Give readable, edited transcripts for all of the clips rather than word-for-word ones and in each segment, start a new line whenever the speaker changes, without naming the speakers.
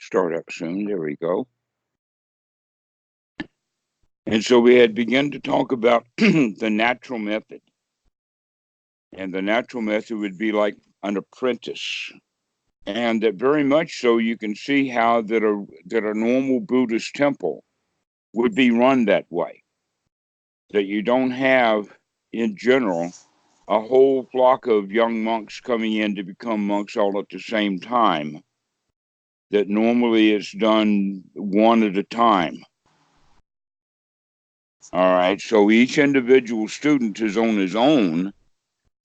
start up soon. There we go. And so we had begun to talk about the natural method. And the natural method would be like an apprentice. And that very much so you can see how that a normal Buddhist temple would be run that way. That you don't have, in general, a whole flock of young monks coming in to become monks all at the same time. That normally it's done one at a time. All right, so each individual student is on his own,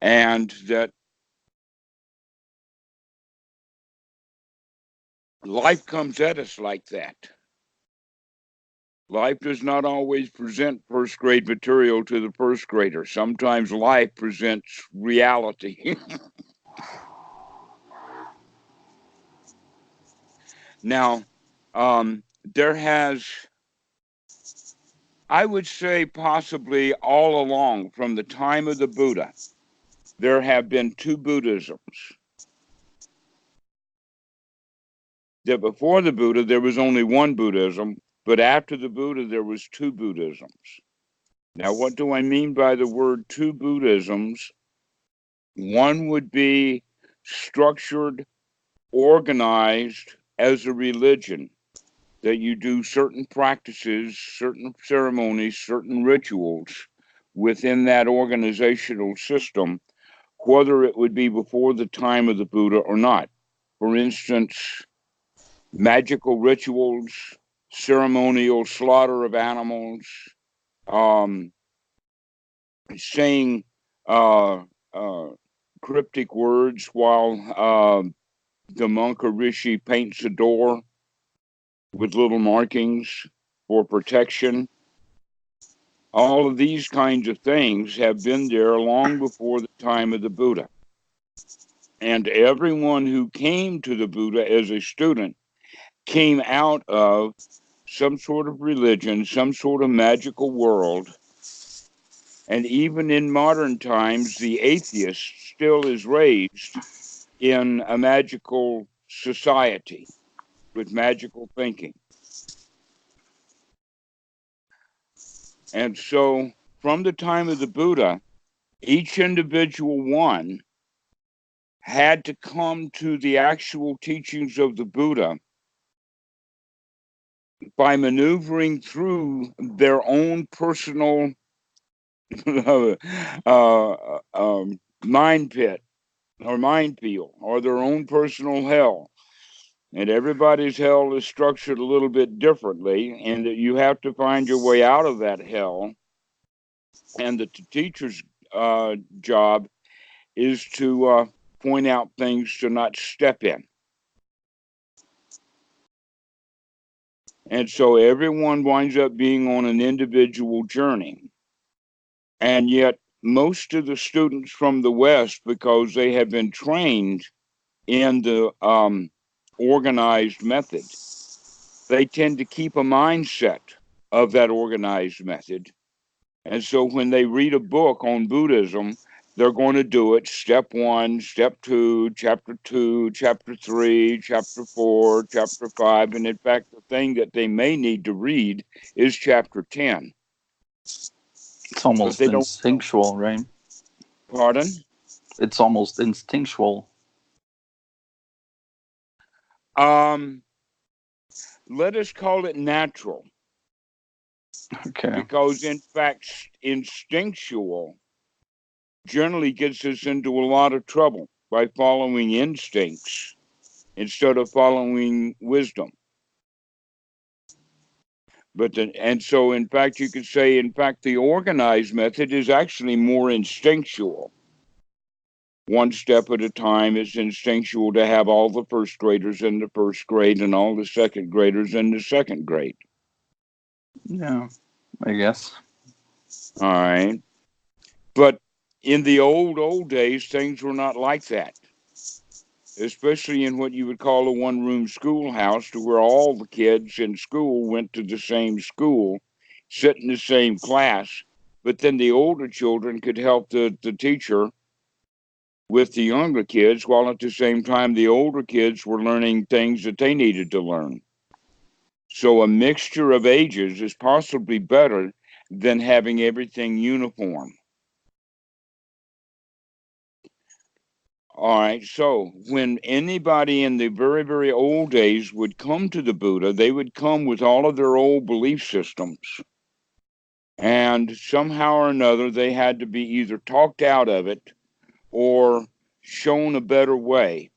and that life comes at us like that. Life does not always present first grade material to the first grader. Sometimes life presents reality. Now, there has, I would say, possibly all along from the time of the Buddha, there have been two Buddhisms. That before the Buddha, there was only one Buddhism, but after the Buddha, there was two Buddhisms. Now, what do I mean by the word two Buddhisms? One would be structured, organized as a religion, that you do certain practices, certain ceremonies, certain rituals within that organizational system, whether it would be before the time of the Buddha or not. For instance, magical rituals, ceremonial slaughter of animals, um, saying uh, uh, cryptic words while the monk or rishi paints a door with little markings for protection. All of these kinds of things have been there long before the time of the Buddha. And everyone who came to the Buddha as a student came out of some sort of religion, some sort of magical world. And even in modern times, the atheist still is raised in a magical society with magical thinking. And so, from the time of the Buddha, each individual one had to come to the actual teachings of the Buddha by maneuvering through their own personal mind pit or minefield or their own personal hell. And everybody's hell is structured a little bit differently, and that you have to find your way out of that hell. And that the teacher's job is to point out things to not step in. And so everyone winds up being on an individual journey. And yet, most of the students from the West, because they have been trained in the organized method, they tend to keep a mindset of that organized method. And so when they read a book on Buddhism, they're going to do it step 1, step 2, chapter 2, chapter 3, chapter 4, chapter 5. And in fact, the thing that they may need to read is chapter 10.
It's almost instinctual, right?
Pardon?
It's almost instinctual.
Let us call it natural.
Okay.
Because in fact, instinctual generally gets us into a lot of trouble by following instincts instead of following wisdom. And so in fact, you could say, in fact, the organized method is actually more instinctual. One step at a time, it's instinctual to have all the first graders in the first grade and all the second graders in the second grade.
Yeah, I guess.
All right. But in the old days, things were not like that, especially in what you would call a one-room schoolhouse, to where all the kids in school went to the same school, sit in the same class, but then the older children could help the teacher with the younger kids, while at the same time the older kids were learning things that they needed to learn. So a mixture of ages is possibly better than having everything uniform. All right, so when anybody in the very, very old days would come to the Buddha, they would come with all of their old belief systems. And somehow or another, they had to be either talked out of it or shown a better way.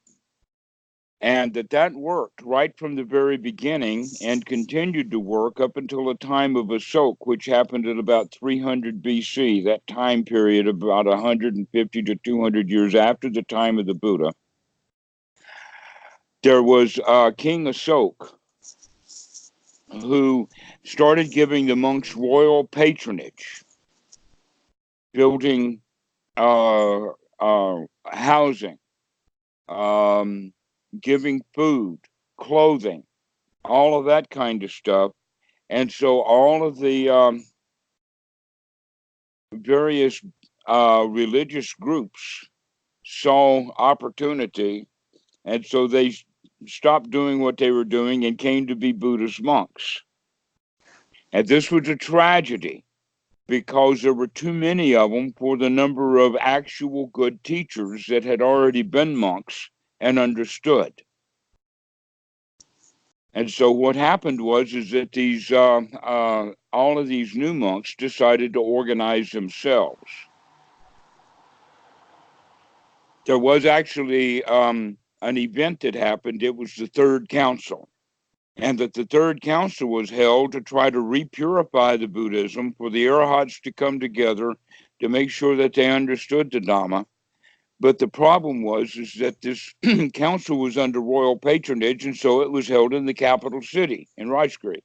And that worked right from the very beginning and continued to work up until the time of Ashoka, which happened at about 300 BC, that time period about 150 to 200 years after the time of the Buddha. There was King Ashoka who started giving the monks royal patronage, building housing, giving food, clothing, all of that kind of stuff. And so all of the various religious groups saw opportunity, and so they stopped doing what they were doing and came to be Buddhist monks. And this was a tragedy because there were too many of them for the number of actual good teachers that had already been monks and understood. And so what happened is that these all of these new monks decided to organize themselves. There was actually an event that happened. It was the Third Council, and that the Third Council was held to try to repurify the Buddhism for the Arahats to come together to make sure that they understood the Dhamma. But the problem is that this council was under royal patronage, and so it was held in the capital city, in Rajgiri.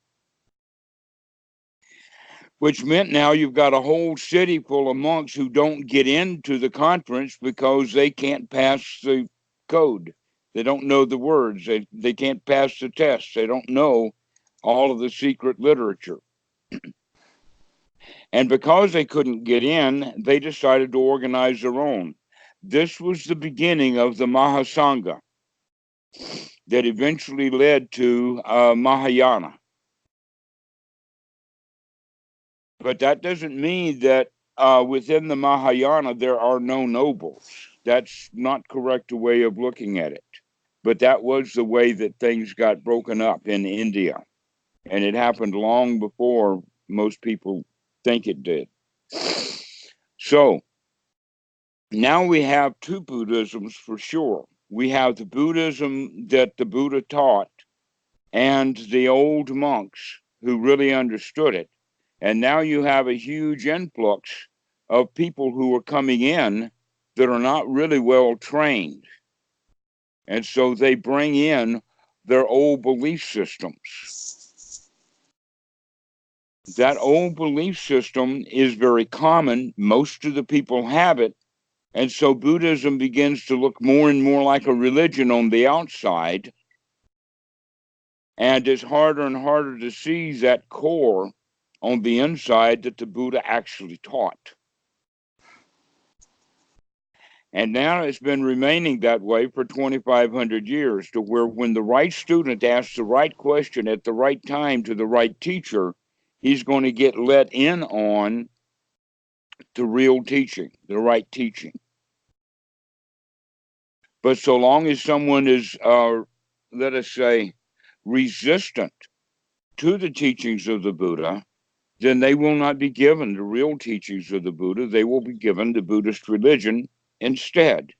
Which meant now you've got a whole city full of monks who don't get into the conference because they can't pass the code. They don't know the words. They can't pass the test. They don't know all of the secret literature. And because they couldn't get in, they decided to organize their own. This was the beginning of the Mahasangha that eventually led to Mahayana. But that doesn't mean that within the Mahayana there are no nobles. That's not correct a way of looking at it. But that was the way that things got broken up in India. And it happened long before most people think it did. So now we have two Buddhisms for sure. We have the Buddhism that the Buddha taught and the old monks who really understood it. And now you have a huge influx of people who are coming in that are not really well trained. And so they bring in their old belief systems. That old belief system is very common. Most of the people have it. And so Buddhism begins to look more and more like a religion on the outside. And it's harder and harder to see that core on the inside that the Buddha actually taught. And now it's been remaining that way for 2,500 years, to where when the right student asks the right question at the right time to the right teacher, he's going to get let in on the real teaching, the right teaching. But so long as someone is, let us say, resistant to the teachings of the Buddha, then they will not be given the real teachings of the Buddha. They will be given the Buddhist religion instead.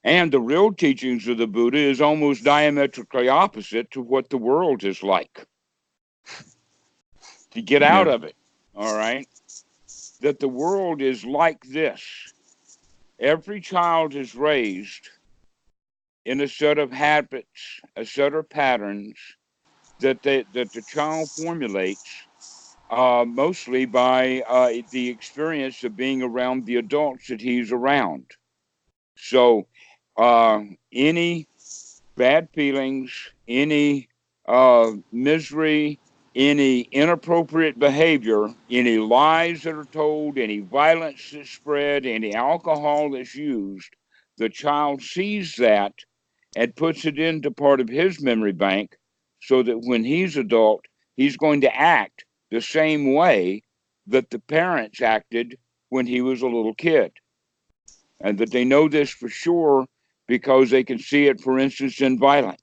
And the real teachings of the Buddha is almost diametrically opposite to what the world is like. To get out of it, all right? That the world is like this. Every child is raised in a set of habits, a set of patterns that the child formulates mostly by the experience of being around the adults that he's around. So any bad feelings, any misery, any inappropriate behavior, any lies that are told, any violence that's spread, any alcohol that's used, the child sees that and puts it into part of his memory bank so that when he's adult, he's going to act the same way that the parents acted when he was a little kid. And that they know this for sure because they can see it, for instance, in violence.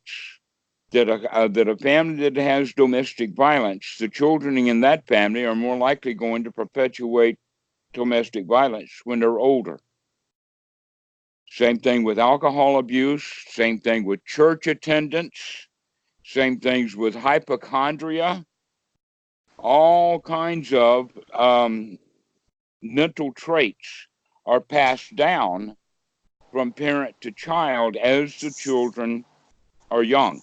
That a family that has domestic violence, the children in that family are more likely going to perpetuate domestic violence when they're older. Same thing with alcohol abuse, same thing with church attendance, same things with hypochondria, all kinds of mental traits are passed down from parent to child as the children are young.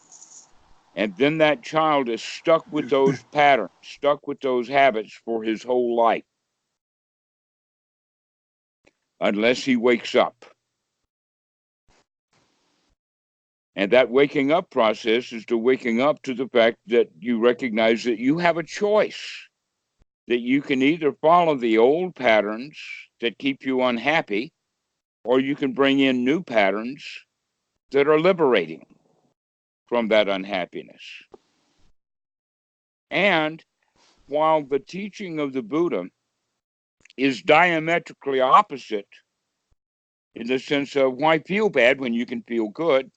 And then that child is stuck with those patterns, stuck with those habits for his whole life, unless he wakes up. And that waking up process is the waking up to the fact that you recognize that you have a choice, that you can either follow the old patterns that keep you unhappy, or you can bring in new patterns that are liberating from that unhappiness. And while the teaching of the Buddha is diametrically opposite in the sense of why feel bad when you can feel good,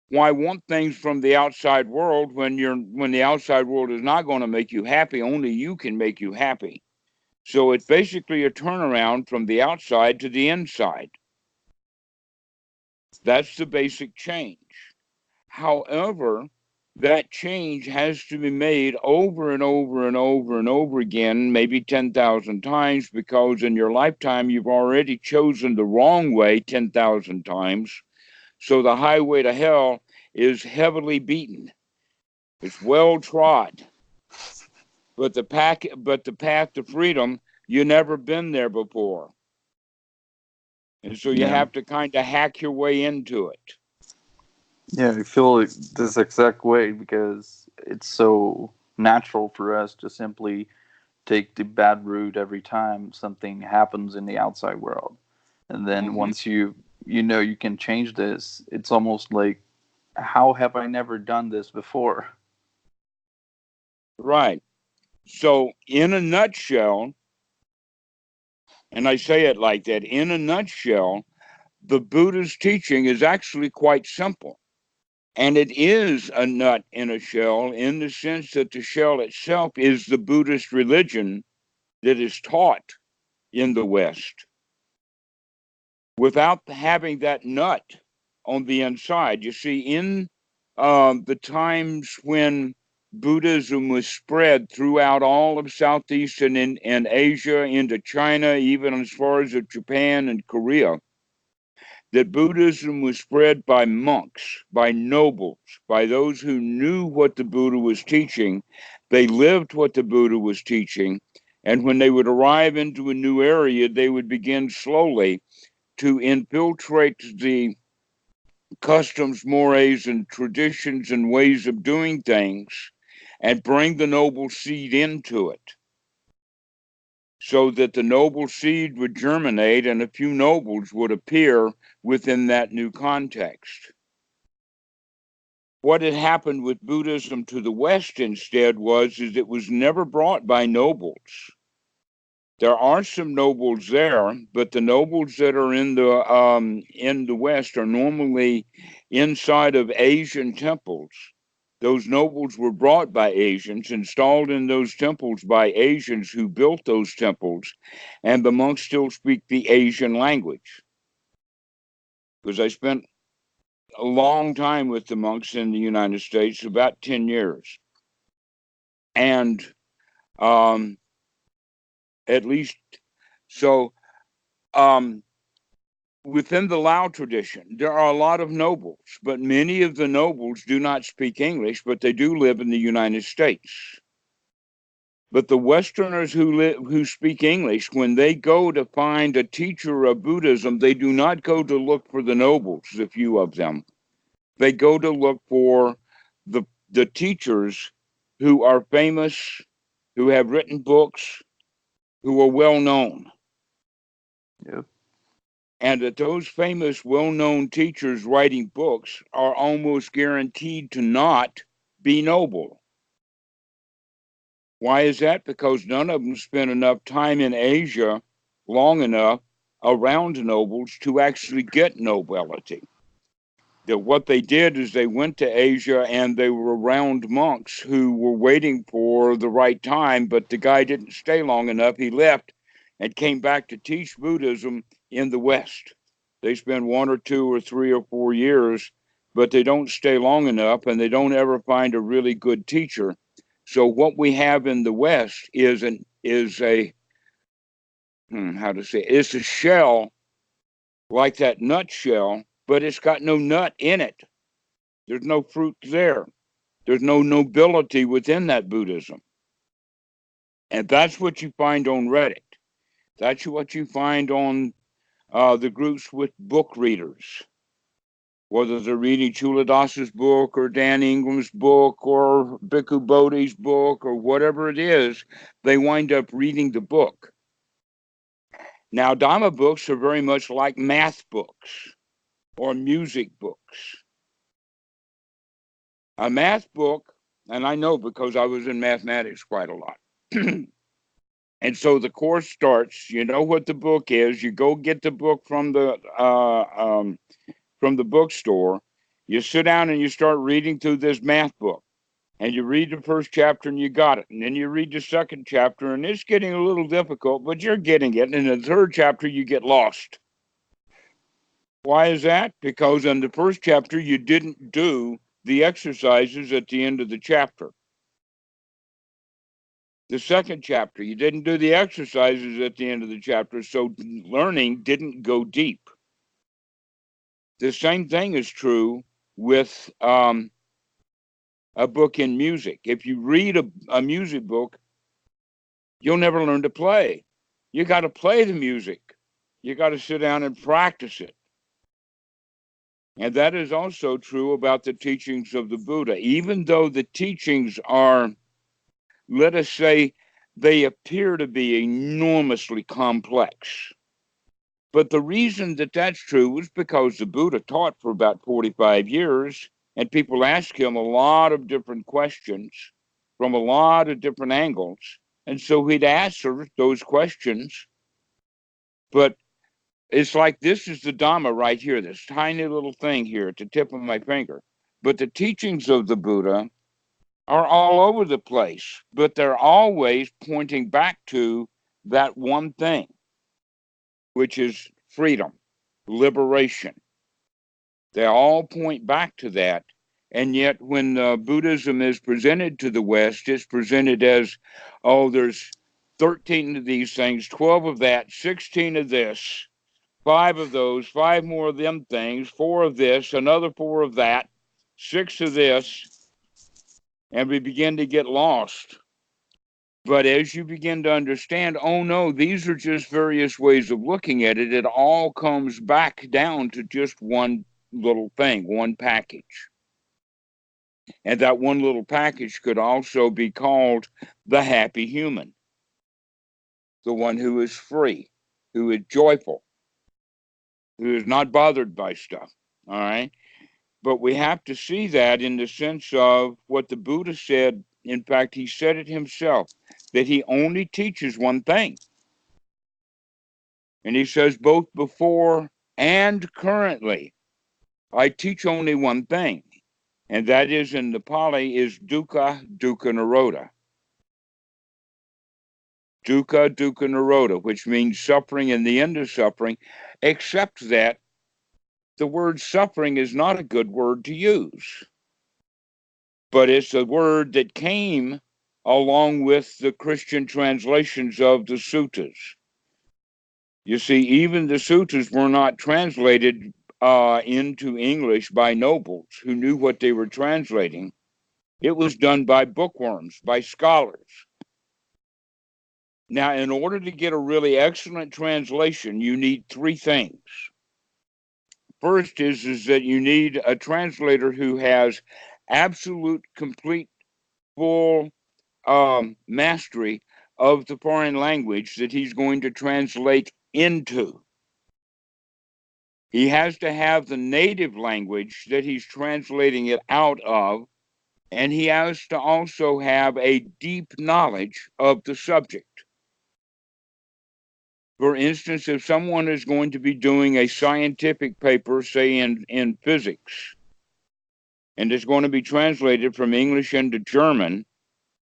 why want things from the outside world when the outside world is not going to make you happy, only you can make you happy. So it's basically a turnaround from the outside to the inside. That's the basic change. However, that change has to be made over and over and over and over again, maybe 10,000 times, because in your lifetime you've already chosen the wrong way 10,000 times. So the highway to hell is heavily beaten. It's well trod. But the path to freedom, you never been there before. And so you have to kind of hack your way into it.
Yeah, I feel like this exact way because it's so natural for us to simply take the bad route every time something happens in the outside world. And then once you know you can change this, it's almost like, how have I never done this before?
Right. So in a nutshell, and I say it like that, in a nutshell, the Buddha's teaching is actually quite simple. And it is a nut in a shell in the sense that the shell itself is the Buddhist religion that is taught in the West without having that nut on the inside. You see, in the times when Buddhism was spread throughout all of Southeast and Asia into China, even as far as Japan and Korea, that Buddhism was spread by monks, by nobles, by those who knew what the Buddha was teaching. They lived what the Buddha was teaching. And when they would arrive into a new area, they would begin slowly to infiltrate the customs, mores, and traditions and ways of doing things and bring the noble seed into it, so that the noble seed would germinate and a few nobles would appear within that new context. What had happened with Buddhism to the West instead is it was never brought by nobles. There are some nobles there, but the nobles that are in the West are normally inside of Asian temples. Those nobles were brought by Asians, installed in those temples by Asians who built those temples, and the monks still speak the Asian language. Because I spent a long time with the monks in the United States, about 10 years. And at least, so within the Lao tradition, there are a lot of nobles, but many of the nobles do not speak English, but they do live in the United States. But the Westerners who speak English, when they go to find a teacher of Buddhism, they do not go to look for the nobles, the few of them. They go to look for the teachers who are famous, who have written books, who are well known.
Yep.
And that those famous, well known teachers writing books are almost guaranteed to not be noble. Why is that? Because none of them spent enough time in Asia long enough around nobles to actually get nobility. That what they did is they went to Asia and they were around monks who were waiting for the right time, but the guy didn't stay long enough. He left and came back to teach Buddhism in the West. They spend 1 or 2 or 3 or 4 years, but they don't stay long enough and they don't ever find a really good teacher. So what we have in the West is a how to say it's a shell like that nutshell, but it's got no nut in it. There's no fruit there. There's no nobility within that Buddhism. And that's what you find on Reddit. That's what you find on the groups with book readers. Whether they're reading Chuladas's book or Dan Ingram's book or Bhikkhu Bodhi's book or whatever it is, they wind up reading the book. Now, Dhamma books are very much like math books or music books. A math book, and I know because I was in mathematics quite a lot. And so the course starts. You know what the book is. You go get the book from the bookstore. You sit down and you start reading through this math book. And you read the first chapter and you got it. And then you read the second chapter and it's getting a little difficult, but you're getting it. And in the third chapter, you get lost. Why is that? Because in the first chapter, you didn't do the exercises at the end of the chapter. The second chapter, you didn't do the exercises at the end of the chapter, so learning didn't go deep. The same thing is true with a book in music. If you read a music book, you'll never learn to play. You got to play the music. You got to sit down and practice it. And that is also true about the teachings of the Buddha. Even though the teachings are, let us say, they appear to be enormously complex. But the reason that that's true is because the Buddha taught for about 45 years, and people ask him a lot of different questions from a lot of different angles. And so he'd answer those questions. But it's like this is the Dhamma right here, this tiny little thing here at the tip of my finger. But the teachings of the Buddha are all over the place, but they're always pointing back to that one thing, which is freedom, liberation. They all point back to that. And yet, when Buddhism is presented to the West, it's presented as, oh, there's 13 of these things, 12 of that, 16 of this, 5 of those, 5 more of them things, 4 of this, another 4 of that, 6 of this, and we begin to get lost. But as you begin to understand, oh no, these are just various ways of looking at it. It all comes back down to just one little thing, one package. And that one little package could also be called the happy human, the one who is free, who is joyful, who is not bothered by stuff. All right. But we have to see that in the sense of what the Buddha said. In fact, he said it himself, that he only teaches one thing. And he says, both before and currently, I teach only one thing. And that is in the Pali is dukkha, dukkha nirodha. Dukkha, dukkha nirodha, which means suffering and the end of suffering, except that the word suffering is not a good word to use. But it's a word that came along with the Christian translations of the suttas. You see, even the suttas were not translated into English by nobles who knew what they were translating. It was done by bookworms, by scholars. Now, in order to get a really excellent translation, you need 3 things. First is that you need a translator who has absolute, complete full mastery of the foreign language that he's going to translate into. He has to have the native language that he's translating it out of, and he has to also have a deep knowledge of the subject. For instance, if someone is going to be doing a scientific paper, say in physics, and it's going to be translated from English into German,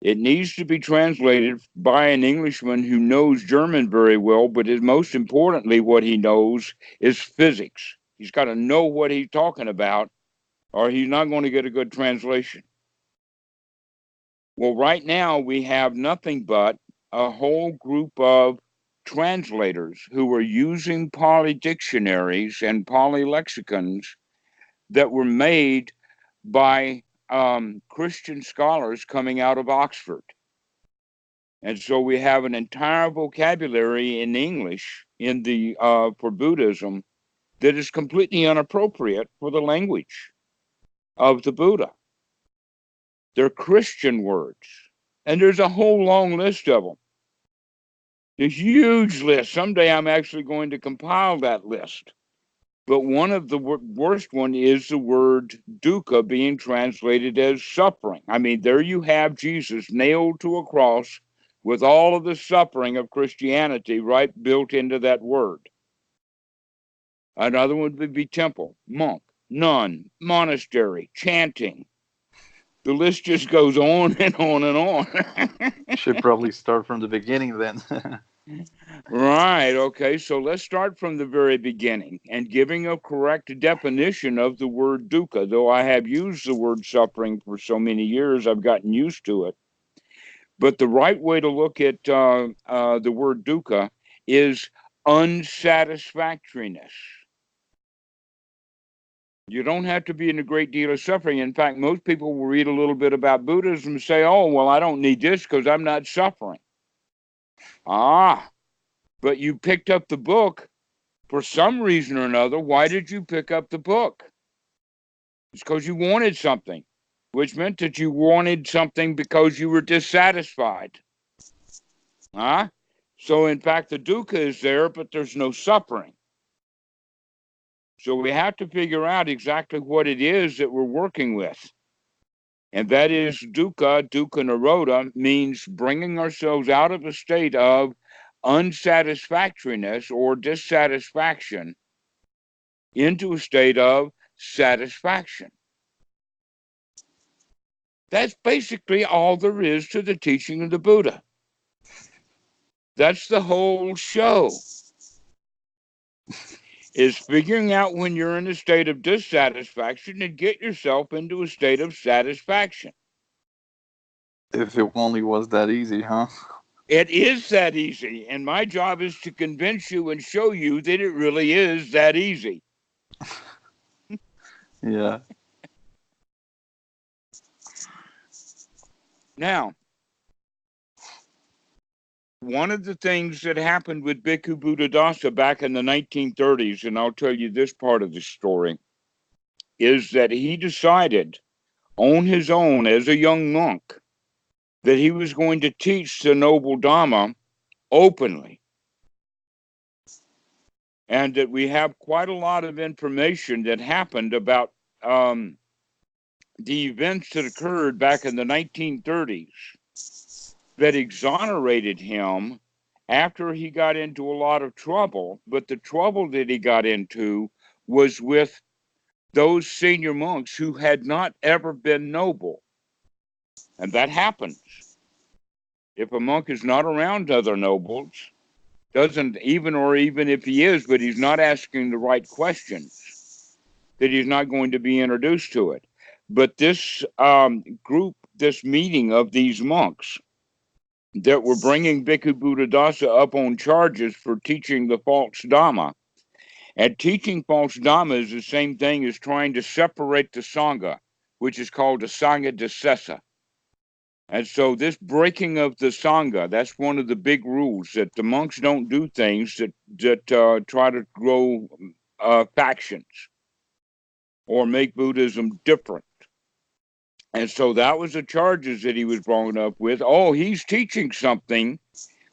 it needs to be translated by an Englishman who knows German very well, but most importantly, what he knows is physics. He's got to know what he's talking about, or he's not going to get a good translation. Well, right now we have nothing but a whole group of translators who are using Pali dictionaries and Pali lexicons that were made by Christian scholars coming out of Oxford. And so we have an entire vocabulary in English for Buddhism that is completely inappropriate for the language of the Buddha. They're Christian words, and there's a whole long list of them. A huge list. Someday I'm actually going to compile that list. But one of the worst one is the word dukkha being translated as suffering. I mean, there you have Jesus nailed to a cross with all of the suffering of Christianity right built into that word. Another one would be temple, monk, nun, monastery, chanting. The list just goes on and on and on.
Should probably start from the beginning then.
Right. Okay. So let's start from the very beginning and giving a correct definition of the word dukkha. Though I have used the word suffering for so many years, I've gotten used to it. But the right way to look at the word dukkha is unsatisfactoriness. You don't have to be in a great deal of suffering. In fact, most people will read a little bit about Buddhism and say, oh, well, I don't need this because I'm not suffering. But you picked up the book for some reason or another. Why did you pick up the book? It's because you wanted something, which meant that you wanted something because you were dissatisfied. So, in fact, the dukkha is there, but there's no suffering. So we have to figure out exactly what it is that we're working with. And that is dukkha nirodha, means bringing ourselves out of a state of unsatisfactoriness or dissatisfaction into a state of satisfaction. That's basically all there is to the teaching of the Buddha. That's the whole show. Is figuring out when you're in a state of dissatisfaction and get yourself into a state of satisfaction.
If it only was that easy, huh?
It is that easy, and my job is to convince you and show you that it really is that easy.
Yeah.
Now, one of the things that happened with Bhikkhu Buddhadasa back in the 1930s, and I'll tell you this part of the story, is that he decided on his own as a young monk that he was going to teach the Noble Dhamma openly. And that we have quite a lot of information that happened about the events that occurred back in the 1930s that exonerated him after he got into a lot of trouble. But the trouble that he got into was with those senior monks who had not ever been noble. And that happens. If a monk is not around other nobles, even if he is, but he's not asking the right questions, that he's not going to be introduced to it. But this this meeting of these monks that were bringing Bhikkhu Buddhadasa up on charges for teaching the false Dhamma. And teaching false Dhamma is the same thing as trying to separate the Sangha, which is called the Sangha Disessa. And so this breaking of the Sangha, that's one of the big rules, that the monks don't do things that try to grow factions or make Buddhism different. And so that was the charges that he was brought up with. Oh, he's teaching something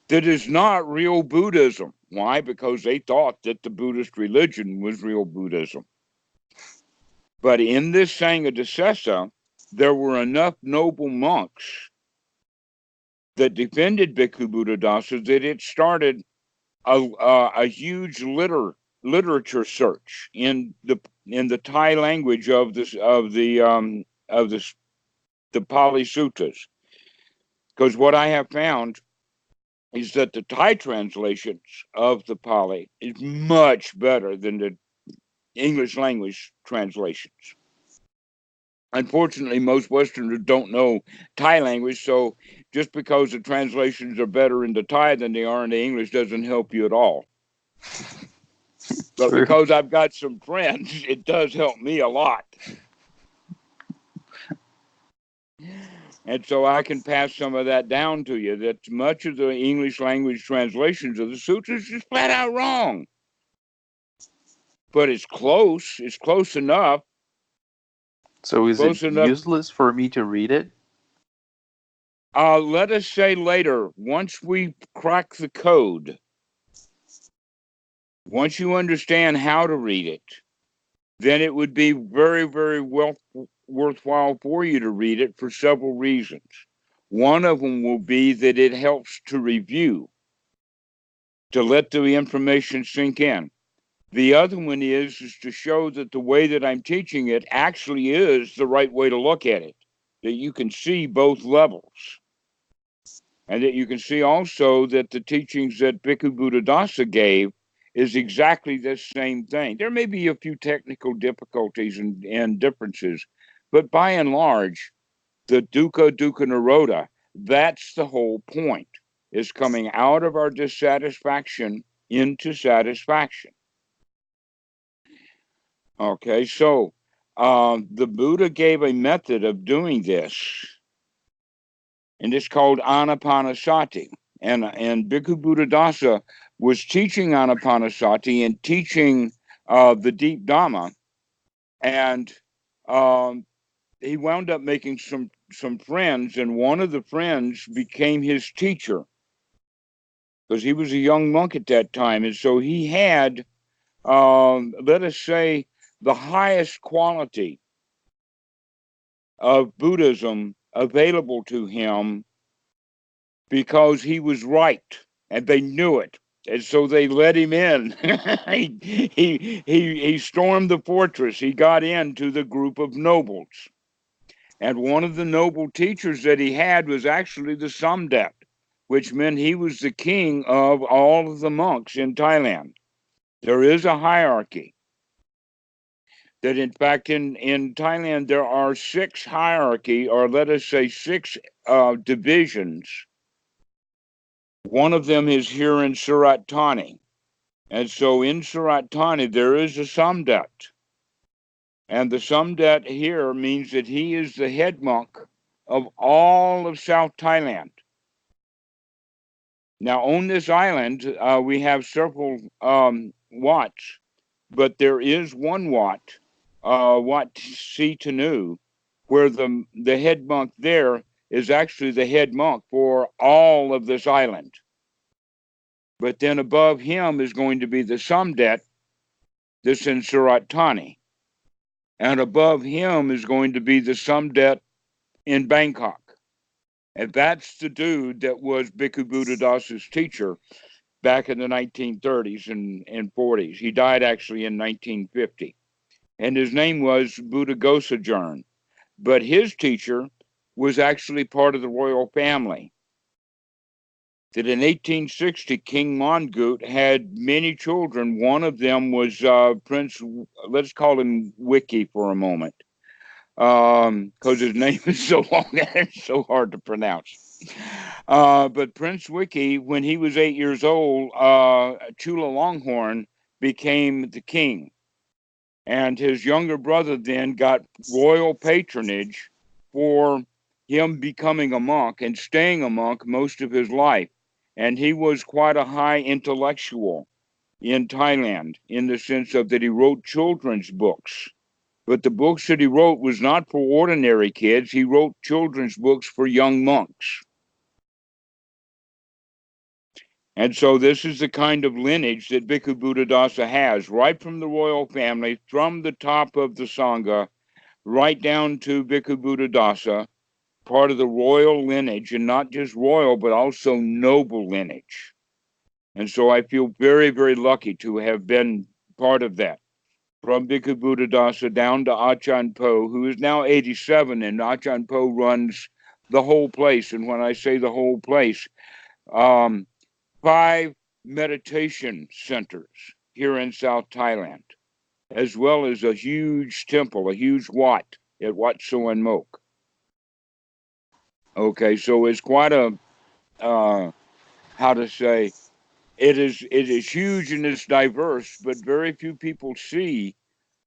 that is not real Buddhism. Why? Because they thought that the Buddhist religion was real Buddhism. But in this Sangha Dasesa, there were enough noble monks that defended Bhikkhu Buddhadasa that it started a huge literature search in the Thai language of the Pali Suttas. Because what I have found is that the Thai translations of the Pali is much better than the English language translations. Unfortunately, most Westerners don't know Thai language, so just because the translations are better in the Thai than they are in the English doesn't help you at all. But
True.
because I've got some friends, it does help me a lot. And so I can pass some of that down to you, that much of the English language translations of the sutras is flat out wrong. But it's close enough.
So is it useless for me to read it?
Let us say later, once we crack the code, once you understand how to read it, then it would be very, very worthwhile for you to read it for several reasons. One of them will be that it helps to review, to let the information sink in. The other one is to show that the way that I'm teaching it actually is the right way to look at it, that you can see both levels. And that you can see also that the teachings that Bhikkhu Buddhadasa gave is exactly the same thing. There may be a few technical difficulties and differences, but by and large, the dukkha nirodha, that's the whole point, is coming out of our dissatisfaction into satisfaction. Okay, so the Buddha gave a method of doing this, and it's called Anapanasati. And Bhikkhu Buddhadasa was teaching Anapanasati and teaching the deep Dhamma, and he wound up making some friends, and one of the friends became his teacher because he was a young monk at that time, and so he had, let us say, the highest quality of Buddhism available to him because he was right and they knew it. And so they let him in. he stormed the fortress. He got into the group of nobles. And one of the noble teachers that he had was actually the Samdet, which meant he was the king of all of the monks in Thailand. There is a hierarchy. That in fact in Thailand there are 6 hierarchy, or let us say 6 divisions. One of them is here in Surat Thani. And so in Surat Thani there is a Samdet. And the Samdet here means that he is the head monk of all of South Thailand. Now on this island we have several Wats, but there is one Wat, Wat Si Tanu, where the head monk there is actually the head monk for all of this island. But then above him is going to be the Samdet, this in Surat Thani. And above him is going to be the Samdet in Bangkok. And that's the dude that was Bhikkhu Buddhadasa's teacher back in the 1930s and 40s. He died actually in 1950. And his name was Buddhaghosa. But his teacher was actually part of the royal family. That in 1860, King Mongut had many children. One of them was Prince, let's call him Wiki for a moment, because his name is so long and it's so hard to pronounce. But Prince Wiki, when he was 8 years old, Chula Longhorn became the king. And his younger brother then got royal patronage for him becoming a monk and staying a monk most of his life. And he was quite a high intellectual in Thailand in the sense of that he wrote children's books. But the books that he wrote was not for ordinary kids. He wrote children's books for young monks. And so this is the kind of lineage that Bhikkhu Buddhadasa has, right from the royal family, from the top of the Sangha, right down to Bhikkhu Buddhadasa, part of the royal lineage, and not just royal, but also noble lineage. And so I feel very, very lucky to have been part of that. From Bhikkhu Buddhadasa down to Achan Po, who is now 87, and Achan Po runs the whole place. And when I say the whole place, 5 meditation centers here in South Thailand, as well as a huge temple, a huge Wat at Wat Suan Mok. Okay, so it's quite a, how to say, it is huge and it's diverse, but very few people see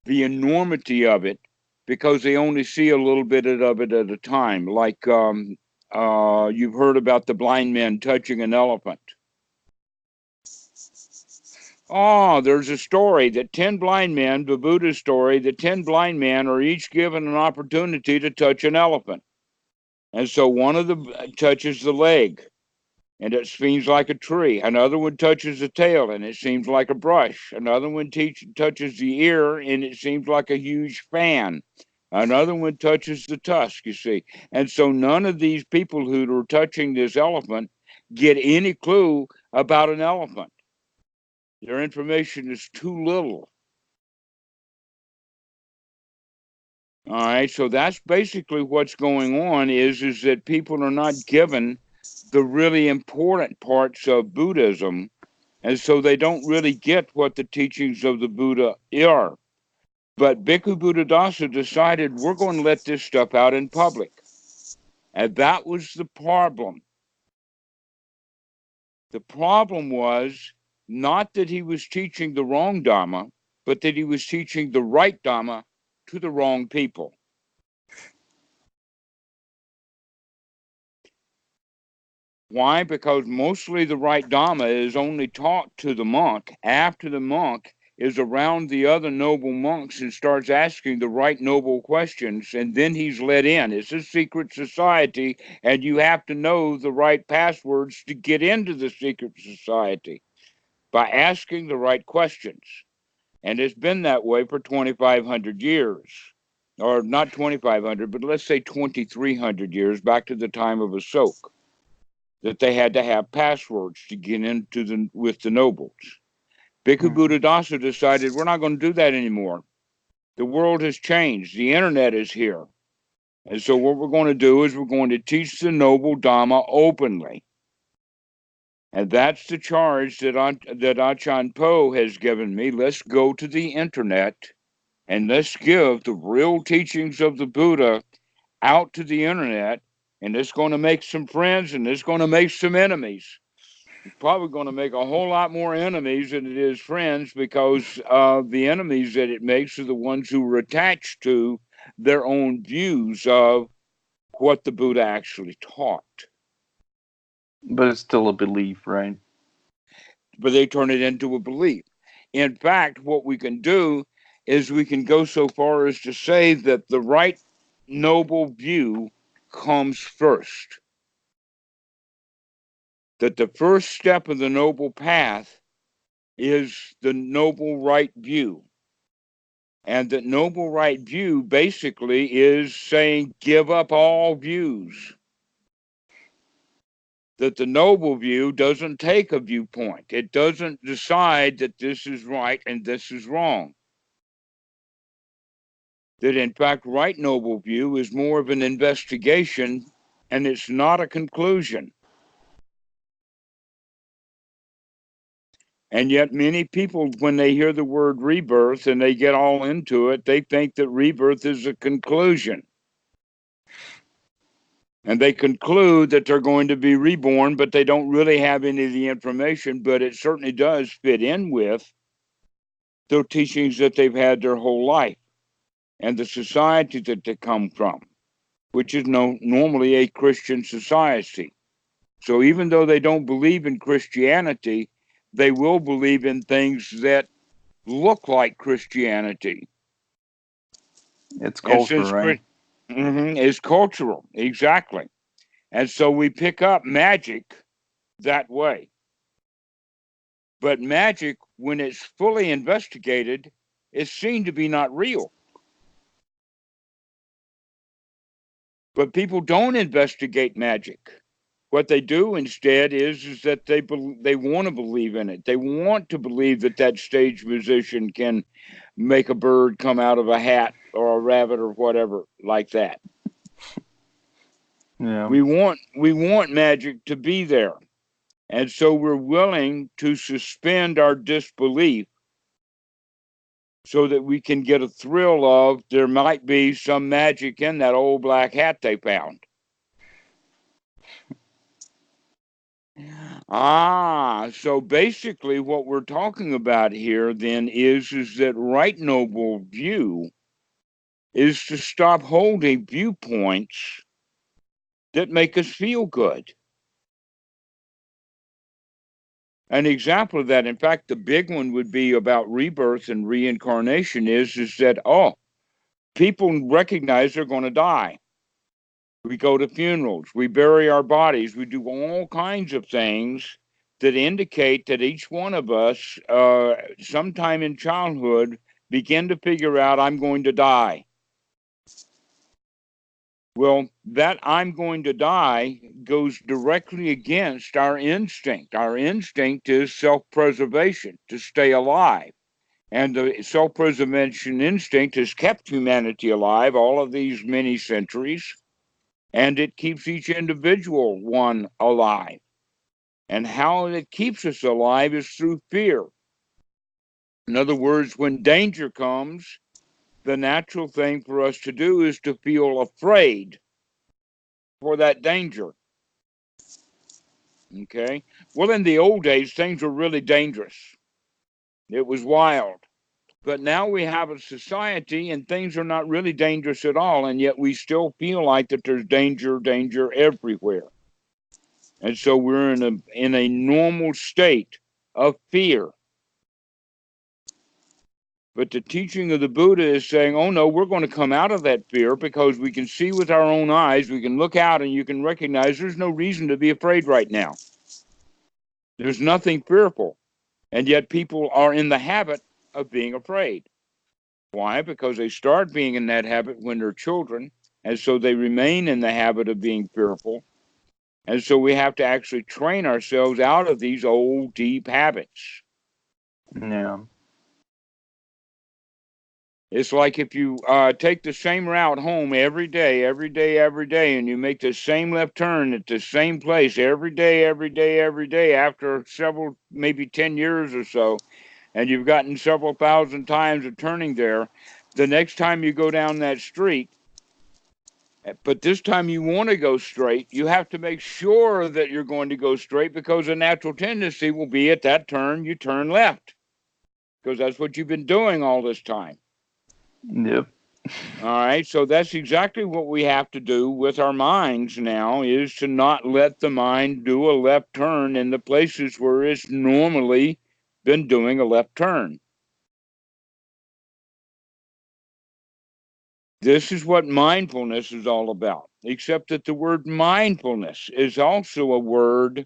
the enormity of it because they only see a little bit of it at a time. Like you've heard about the blind man touching an elephant. Oh, there's a story that 10 blind men, the Buddha story, that 10 blind men are each given an opportunity to touch an elephant. And so one of them touches the leg, and it seems like a tree. Another one touches the tail, and it seems like a brush. Another one touches the ear, and it seems like a huge fan. Another one touches the tusk, you see. And so none of these people who are touching this elephant get any clue about an elephant. Their information is too little. All right, so that's basically what's going on is that people are not given the really important parts of Buddhism, and so they don't really get what the teachings of the Buddha are. But Bhikkhu Buddhadasa decided we're going to let this stuff out in public. And that was the problem. The problem was not that he was teaching the wrong Dhamma, but that he was teaching the right Dhamma to the wrong people. Why? Because mostly the right Dhamma is only taught to the monk after the monk is around the other noble monks and starts asking the right noble questions, and then he's let in. It's a secret society, and you have to know the right passwords to get into the secret society by asking the right questions. And it's been that way for 2,500 years. Or not 2,500, but let's say 2,300 years, back to the time of Ashoka, that they had to have passwords to get into with the nobles. Bhikkhu Buddhadasa decided we're not going to do that anymore. The world has changed. The internet is here. And so what we're going to do is we're going to teach the noble Dhamma openly. And that's the charge that Achan Po has given me. Let's go to the internet and let's give the real teachings of the Buddha out to the internet. And it's going to make some friends and it's going to make some enemies. It's probably going to make a whole lot more enemies than it is friends, because the enemies that it makes are the ones who are attached to their own views of what the Buddha actually taught.
But it's still a belief, right?
But they turn it into a belief. In fact, what we can do is we can go so far as to say that the right noble view comes first. That the first step of the noble path is the noble right view. And that noble right view basically is saying, give up all views. That the noble view doesn't take a viewpoint. It doesn't decide that this is right and this is wrong. That in fact, right noble view is more of an investigation and it's not a conclusion. And yet many people, when they hear the word rebirth and they get all into it, they think that rebirth is a conclusion. And they conclude that they're going to be reborn, but they don't really have any of the information, but it certainly does fit in with the teachings that they've had their whole life and the society that they come from, which is normally a Christian society. So even though they don't believe in Christianity, they will believe in things that look like Christianity.
It's
And
culture,
since
right?
it's cultural, exactly. And so we pick up magic that way. But magic, when it's fully investigated, is seen to be not real. But people don't investigate magic. What they do instead is that they want to believe in it. They want to believe that that stage musician can make a bird come out of a hat or a rabbit or whatever like that.
Yeah.
We want magic to be there. And so we're willing to suspend our disbelief so that we can get a thrill of there might be some magic in that old black hat they found. So basically what we're talking about here then is that right noble view is to stop holding viewpoints that make us feel good. An example of that, in fact, the big one would be about rebirth and reincarnation is that, people recognize they're going to die. We go to funerals, we bury our bodies, we do all kinds of things that indicate that each one of us, sometime in childhood, begin to figure out I'm going to die. Well, that I'm going to die goes directly against our instinct. Our instinct is self-preservation, to stay alive. And the self-preservation instinct has kept humanity alive all of these many centuries, and it keeps each individual one alive. And how it keeps us alive is through fear. In other words, when danger comes, the natural thing for us to do is to feel afraid for that danger. Okay? Well, in the old days, things were really dangerous. It was wild. But now we have a society and things are not really dangerous at all, and yet we still feel like that there's danger everywhere. And so we're in a normal state of fear. But the teaching of the Buddha is saying, oh no, we're going to come out of that fear because we can see with our own eyes, we can look out and you can recognize there's no reason to be afraid right now. There's nothing fearful. And yet people are in the habit of being afraid. Why? Because they start being in that habit when they're children, and so they remain in the habit of being fearful. And so we have to actually train ourselves out of these old, deep habits.
Yeah.
It's like if you take the same route home every day, and you make the same left turn at the same place every day, after several, maybe 10 years or so, and you've gotten several thousand times of turning there, the next time you go down that street, but this time you want to go straight, you have to make sure that you're going to go straight because a natural tendency will be at that turn, you turn left because that's what you've been doing all this time.
Yep.
All right, so that's exactly what we have to do with our minds now is to not let the mind do a left turn in the places where it's normally been doing a left turn. This is what mindfulness is all about, except that the word mindfulness is also a word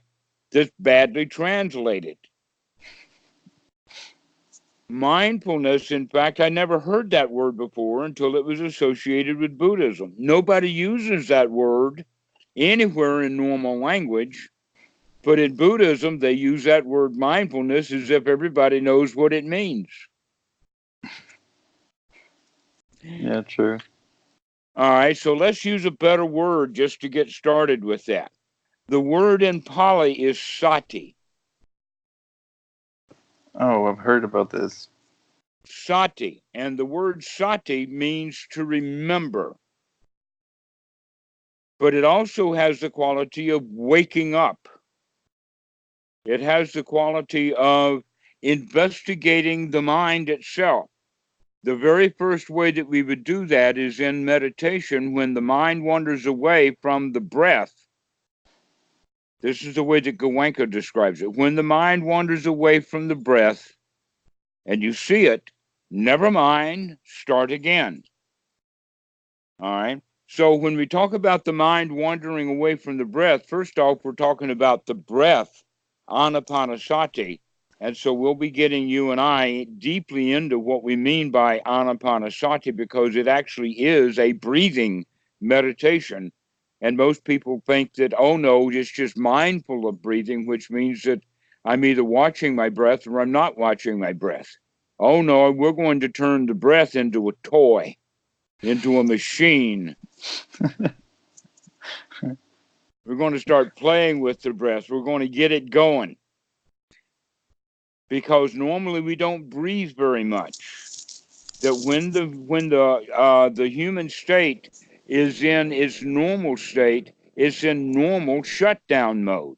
that's badly translated. Mindfulness, in fact, I never heard that word before until it was associated with Buddhism. Nobody uses that word anywhere in normal language, but in Buddhism, they use that word mindfulness as if everybody knows what it means.
Yeah, true.
All right, so let's use a better word just to get started with that. The word in Pali is sati.
Oh, I've heard about this.
Sati. And the word sati means to remember. But it also has the quality of waking up. It has the quality of investigating the mind itself. The very first way that we would do that is in meditation when the mind wanders away from the breath. This is the way that Goenka describes it. When the mind wanders away from the breath, and you see it, never mind, start again. All right. So when we talk about the mind wandering away from the breath, first off, we're talking about the breath, Anapanasati. And so we'll be getting you and I deeply into what we mean by Anapanasati, because it actually is a breathing meditation. And most people think that, oh no, it's just mindful of breathing, which means that I'm either watching my breath or I'm not watching my breath. Oh no, we're going to turn the breath into a toy, into a machine. We're going to start playing with the breath. We're going to get it going. Because normally we don't breathe very much. That when the human state is in its normal state, it's in normal shutdown mode,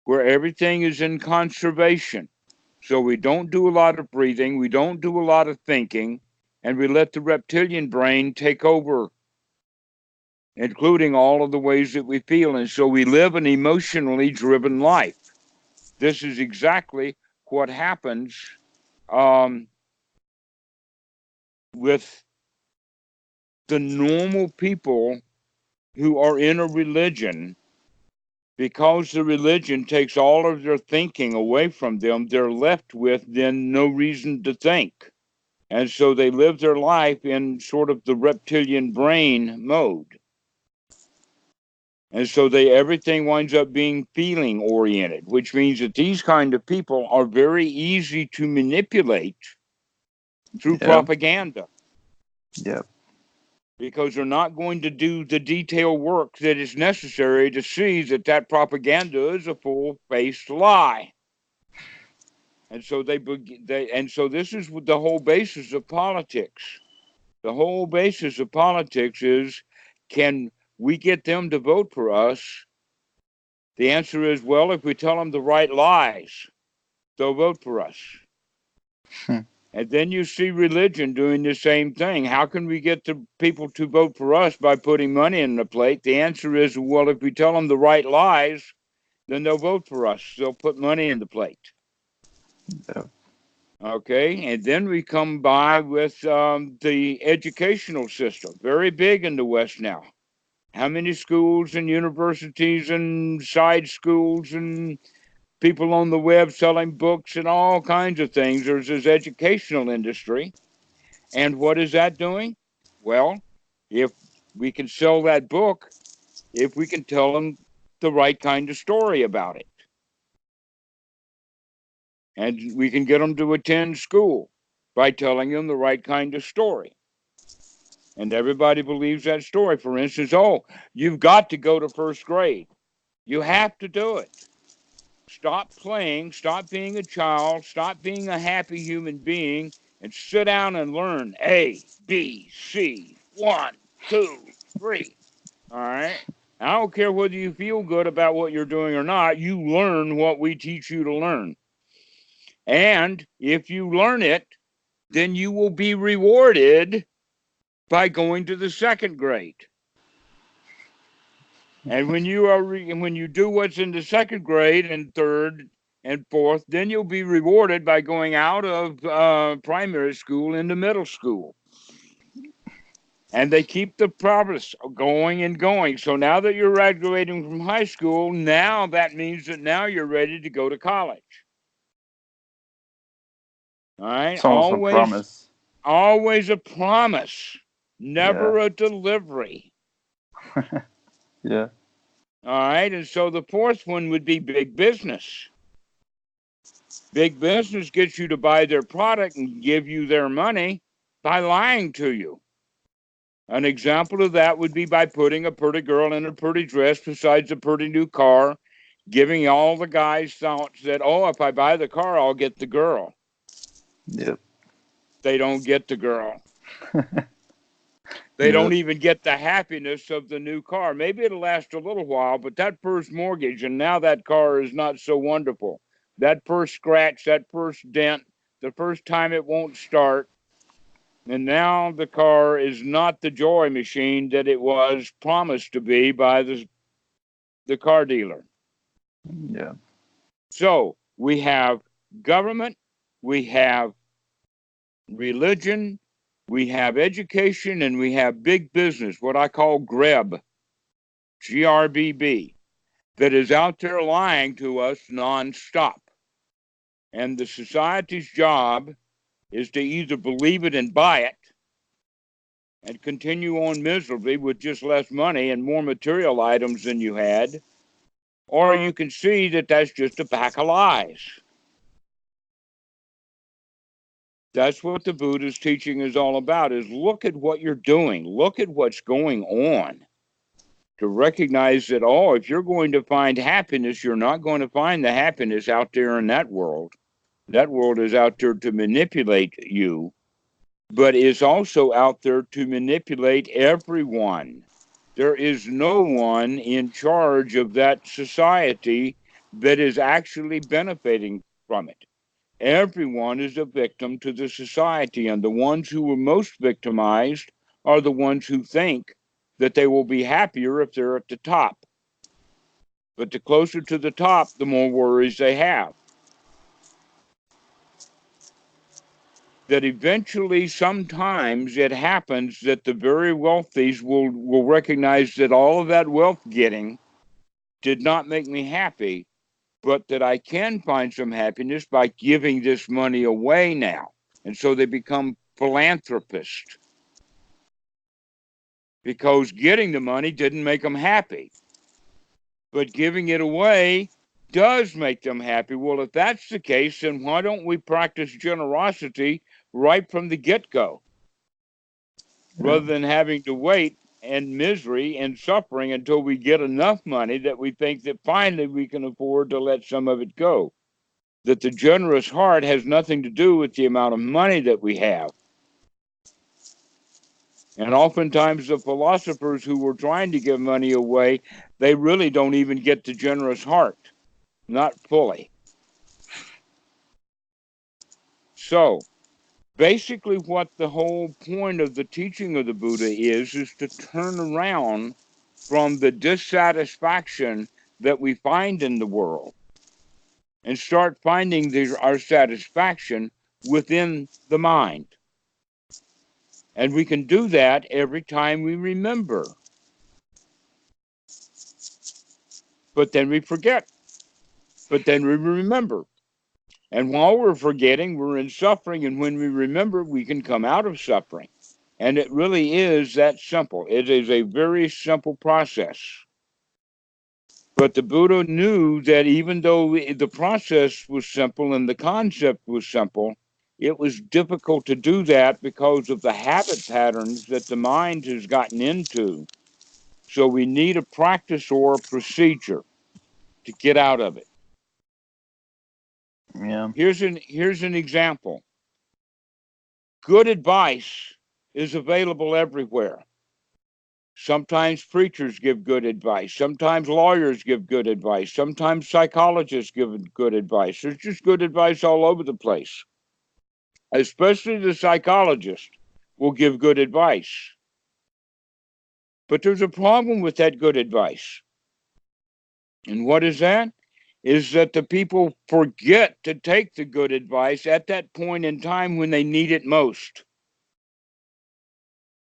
where everything is in conservation. So we don't do a lot of breathing, we don't do a lot of thinking, and we let the reptilian brain take over, including all of the ways that we feel. And so we live an emotionally driven life. This is exactly what happens with the normal people who are in a religion. Because the religion takes all of their thinking away from them, they're left with then no reason to think. And so they live their life in sort of the reptilian brain mode. And so everything winds up being feeling oriented, which means that these kind of people are very easy to manipulate through propaganda.
Yep.
Because they're not going to do the detailed work that is necessary to see that propaganda is a full-faced lie. And so so this is the whole basis of politics. The whole basis of politics is, can we get them to vote for us? The answer is, well, if we tell them the right lies, they'll vote for us. And then you see religion doing the same thing. How can we get the people to vote for us by putting money in the plate? The answer is, well, if we tell them the right lies, then they'll vote for us. They'll put money in the plate.
Yeah.
Okay, and then we come by with the educational system, very big in the West now. How many schools and universities and side schools and people on the web selling books and all kinds of things? There's this educational industry. And what is that doing? Well, if we can sell that book, if we can tell them the right kind of story about it, and we can get them to attend school by telling them the right kind of story. And everybody believes that story. For instance, oh, you've got to go to first grade. You have to do it. Stop playing, stop being a child, stop being a happy human being, and sit down and learn A, B, C, 1, 2, 3. All right? I don't care whether you feel good about what you're doing or not, you learn what we teach you to learn. And if you learn it, then you will be rewarded by going to the second grade. And when you do what's in the second grade and third and fourth, then you'll be rewarded by going out of primary school into middle school. And they keep the progress going and going. So now that you're graduating from high school, now that means that now you're ready to go to college. All right?
It's almost a promise.
Always a promise, never a delivery.
Yeah.
All right? And so the fourth one would be big business. Big business gets you to buy their product and give you their money by lying to you. An example of that would be by putting a pretty girl in a pretty dress besides a pretty new car, giving all the guys thoughts that, oh, if I buy the car, I'll get the girl.
Yep.
They don't get the girl. They don't even get the happiness of the new car. Maybe it'll last a little while, but that first mortgage, and now that car is not so wonderful. That first scratch, that first dent, the first time it won't start, and now the car is not the joy machine that it was promised to be by the car dealer.
Yeah.
So we have government, we have religion, We have education and we have big business, what I call GREB, GRBB, that is out there lying to us nonstop. And the society's job is to either believe it and buy it and continue on miserably with just less money and more material items than you had, or you can see that that's just a pack of lies. That's what the Buddha's teaching is all about, is look at what you're doing. Look at what's going on. To recognize that, oh, if you're going to find happiness, you're not going to find the happiness out there in that world. That world is out there to manipulate you, but is also out there to manipulate everyone. There is no one in charge of that society that is actually benefiting from it. Everyone is a victim to the society, and the ones who are most victimized are the ones who think that they will be happier if they're at the top. But the closer to the top, the more worries they have. That eventually, sometimes it happens that the very wealthy will recognize that all of that wealth getting did not make me happy, but that I can find some happiness by giving this money away now. And so they become philanthropists because getting the money didn't make them happy, but giving it away does make them happy. Well, if that's the case, then why don't we practice generosity right from the get-go, rather than having to wait and misery and suffering until we get enough money that we think that finally we can afford to let some of it go. That the generous heart has nothing to do with the amount of money that we have. And oftentimes the philosophers who were trying to give money away, they really don't even get the generous heart, not fully. So basically what the whole point of the teaching of the Buddha is to turn around from the dissatisfaction that we find in the world and start finding our satisfaction within the mind. And we can do that every time we remember. But then we forget. But then we remember. And while we're forgetting, we're in suffering. And when we remember, we can come out of suffering. And it really is that simple. It is a very simple process. But the Buddha knew that even though the process was simple and the concept was simple, it was difficult to do that because of the habit patterns that the mind has gotten into. So we need a practice or a procedure to get out of it.
Yeah.
Here's an example. Good advice is available everywhere. Sometimes preachers give good advice. Sometimes lawyers give good advice. Sometimes psychologists give good advice. There's just good advice all over the place. Especially the psychologist will give good advice. But there's a problem with that good advice. And what is that? Is that the people forget to take the good advice at that point in time when they need it most.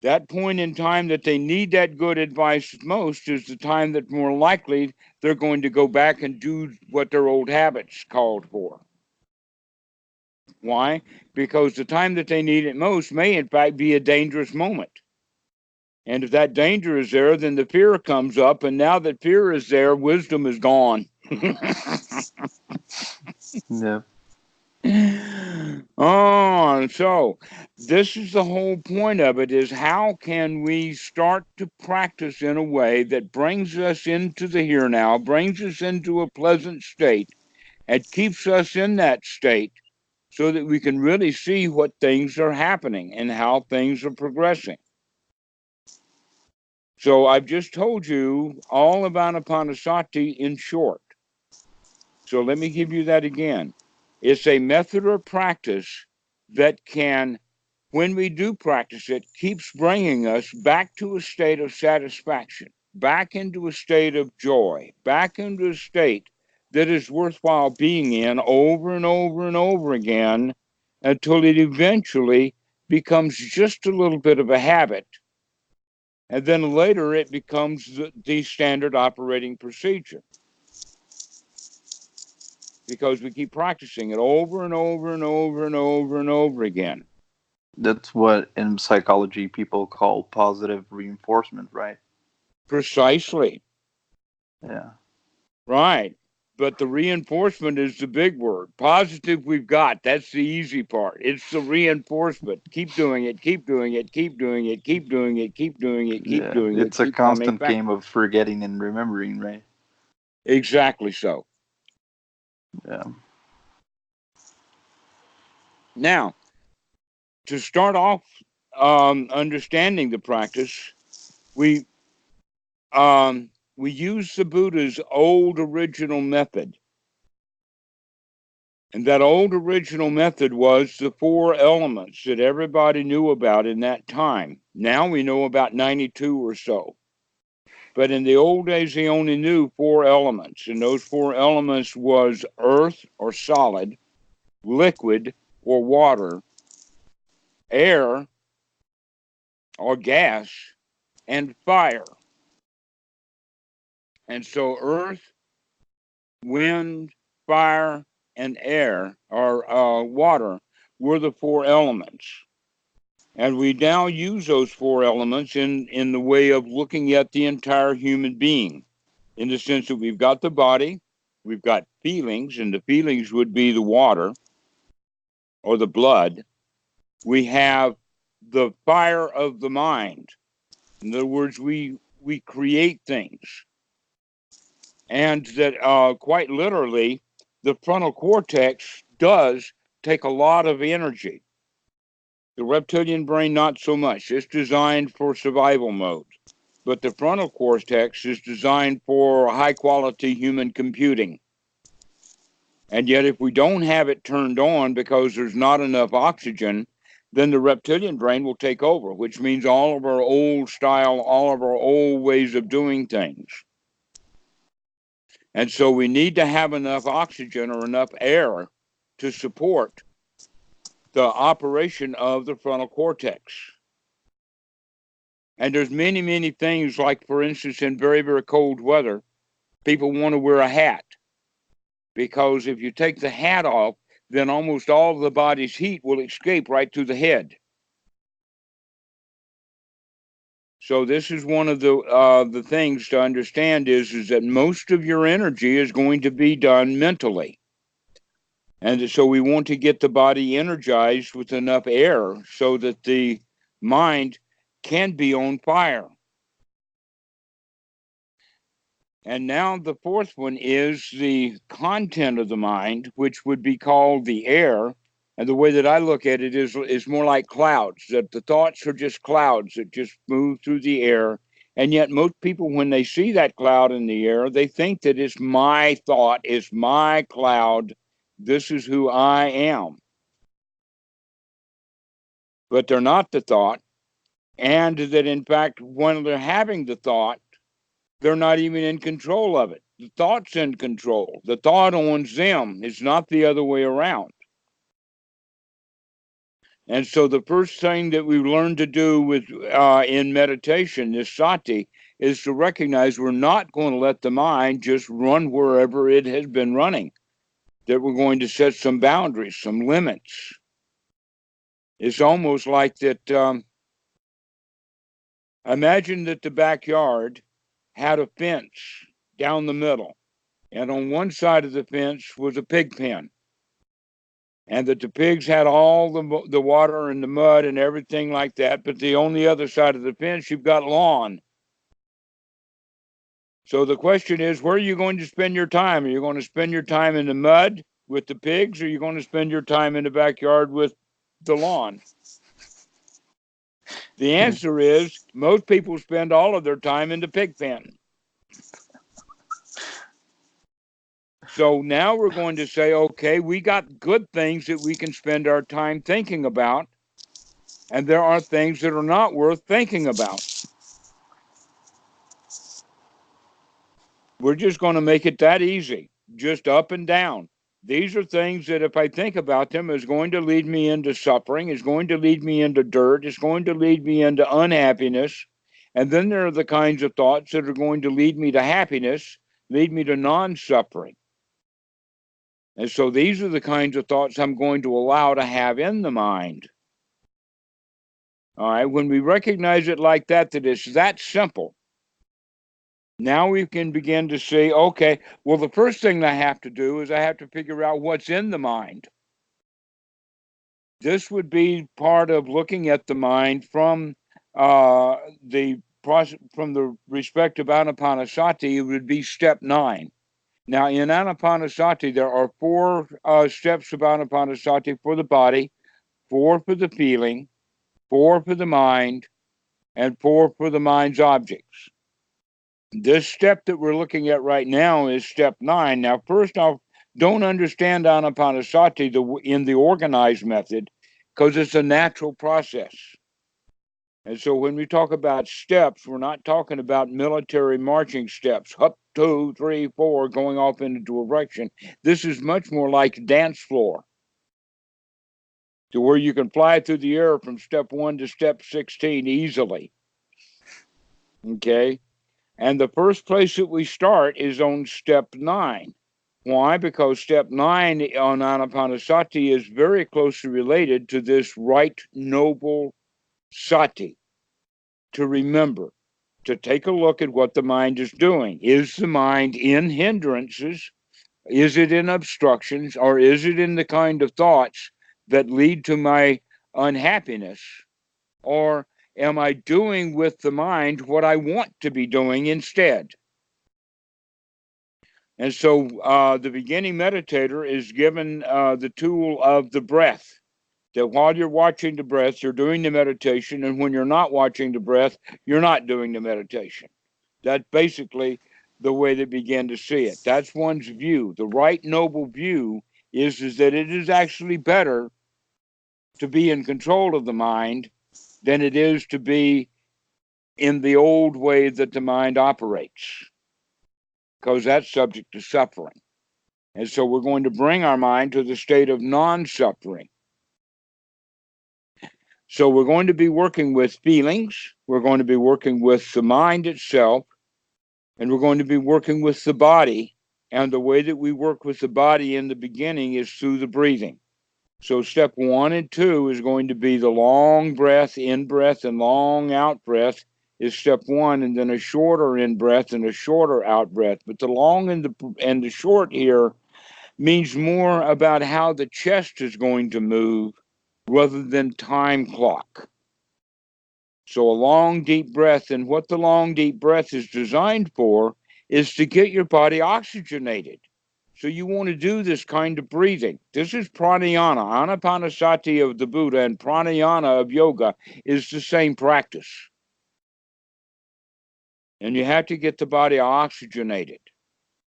That point in time that they need that good advice most is the time that more likely they're going to go back and do what their old habits called for. Why? Because the time that they need it most may in fact be a dangerous moment. And if that danger is there, then the fear comes up, and now that fear is there, wisdom is gone.
Yeah.
Oh, so this is the whole point of it, is how can we start to practice in a way that brings us into the here now, brings us into a pleasant state, and keeps us in that state so that we can really see what things are happening and how things are progressing. So I've just told you all about Anapanasati in short. So let me give you that again. It's a method or practice that can, when we do practice it, keeps bringing us back to a state of satisfaction, back into a state of joy, back into a state that is worthwhile being in over and over and over again until it eventually becomes just a little bit of a habit. And then later it becomes the standard operating procedure, because we keep practicing it over and over and over and over and over again.
That's what in psychology people call positive reinforcement, right?
Precisely.
Yeah.
Right. But the reinforcement is the big word. Positive, we've got. That's the easy part. It's the reinforcement. Keep doing it, keep doing it, keep doing it, keep doing it, keep doing it, keep
Yeah.
doing it,
It's a
keep coming
constant
back.
game of forgetting and remembering, right?
Exactly so.
Yeah.
Now, to start off understanding the practice, we we use the Buddha's old original method. And that old original method was the four elements that everybody knew about in that time. Now we know about 92 or so. But in the old days, they only knew four elements. And those four elements was earth or solid, liquid or water, air or gas, and fire. And so earth, wind, fire, and air, or water, were the four elements. And we now use those four elements in the way of looking at the entire human being, in the sense that we've got the body, we've got feelings, and the feelings would be the water or the blood. We have the fire of the mind. In other words, we create things. And that quite literally, the frontal cortex does take a lot of energy. The reptilian brain, not so much. It's designed for survival mode. But the frontal cortex is designed for high quality human computing. And yet, if we don't have it turned on because there's not enough oxygen, then the reptilian brain will take over, which means all of our old style, all of our old ways of doing things. And so we need to have enough oxygen or enough air to support the operation of the frontal cortex. And there's many, many things, like, for instance, in very, very cold weather, people want to wear a hat, because if you take the hat off, then almost all of the body's heat will escape right to the head. So this is one of the things to understand is that most of your energy is going to be done mentally. And so we want to get the body energized with enough air so that the mind can be on fire. And now the fourth one is the content of the mind, which would be called the air. And the way that I look at it is more like clouds, that the thoughts are just clouds that just move through the air. And yet most people, when they see that cloud in the air, they think that it's my thought, it's my cloud, this is who I am. But they're not the thought. And that, in fact, when they're having the thought, they're not even in control of it. The thought's in control. The thought owns them. It's not the other way around. And so the first thing that we learn to do with in meditation, this sati, is to recognize we're not going to let the mind just run wherever it has been running, that we're going to set some boundaries, some limits. It's almost like that. Imagine that the backyard had a fence down the middle, and on one side of the fence was a pig pen, and that the pigs had all the water and the mud and everything like that. But on the other side of the fence, you've got lawn. So the question is, where are you going to spend your time? Are you going to spend your time in the mud with the pigs, or are you going to spend your time in the backyard with the lawn? The answer is most people spend all of their time in the pig pen. So now we're going to say, okay, we got good things that we can spend our time thinking about, and there are things that are not worth thinking about. We're just going to make it that easy, just up and down. These are things that if I think about them is going to lead me into suffering, is going to lead me into dirt, is going to lead me into unhappiness. And then there are the kinds of thoughts that are going to lead me to happiness, lead me to non-suffering. And so these are the kinds of thoughts I'm going to allow to have in the mind. All right, when we recognize it like that, that it's that simple, now we can begin to see, okay, well, the first thing I have to do is I have to figure out what's in the mind. This would be part of looking at the mind from the process, from the respect of Anapanasati. It would be step 9. Now, in Anapanasati, there are 4 steps of Anapanasati for the body, 4 for the feeling, 4 for the mind, and 4 for the mind's objects. This step that we're looking at right now is step 9. Now, first off, don't understand Anapanasati in the organized method, because it's a natural process. And so when we talk about steps, we're not talking about military marching steps, up, 2, 3, 4, going off in a direction. This is much more like dance floor, to where you can fly through the air from step 1 to step 16 easily. Okay? And the first place that we start is on step 9. Why? Because step 9 on Anapanasati is very closely related to this right noble sati, to remember, to take a look at what the mind is doing. Is the mind in hindrances? Is it in obstructions? Or is it in the kind of thoughts that lead to my unhappiness? Or am I doing with the mind what I want to be doing instead? And so the beginning meditator is given the tool of the breath. That while you're watching the breath, you're doing the meditation. And when you're not watching the breath, you're not doing the meditation. That's basically the way they begin to see it. That's one's view. The right noble view is that it is actually better to be in control of the mind than it is to be in the old way that the mind operates, because that's subject to suffering. And so we're going to bring our mind to the state of non-suffering. So we're going to be working with feelings, we're going to be working with the mind itself, and we're going to be working with the body. And the way that we work with the body in the beginning is through the breathing. So step 1 and 2 is going to be the long breath, in breath, and long out breath is step 1, and then a shorter in breath and a shorter out breath. But the long and the short here means more about how the chest is going to move rather than time clock. So a long deep breath, and what the long deep breath is designed for is to get your body oxygenated. So you want to do this kind of breathing. This is pranayama. Anapanasati of the Buddha and pranayama of yoga is the same practice. And you have to get the body oxygenated,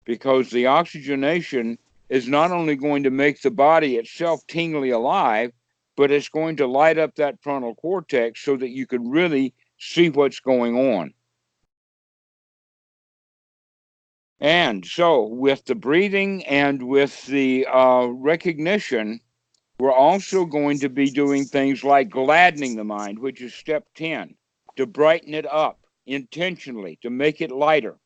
because the oxygenation is not only going to make the body itself tingly alive, but it's going to light up that frontal cortex so that you can really see what's going on. And so with the breathing and with the recognition, we're also going to be doing things like gladdening the mind, which is step 10, to brighten it up intentionally, to make it lighter.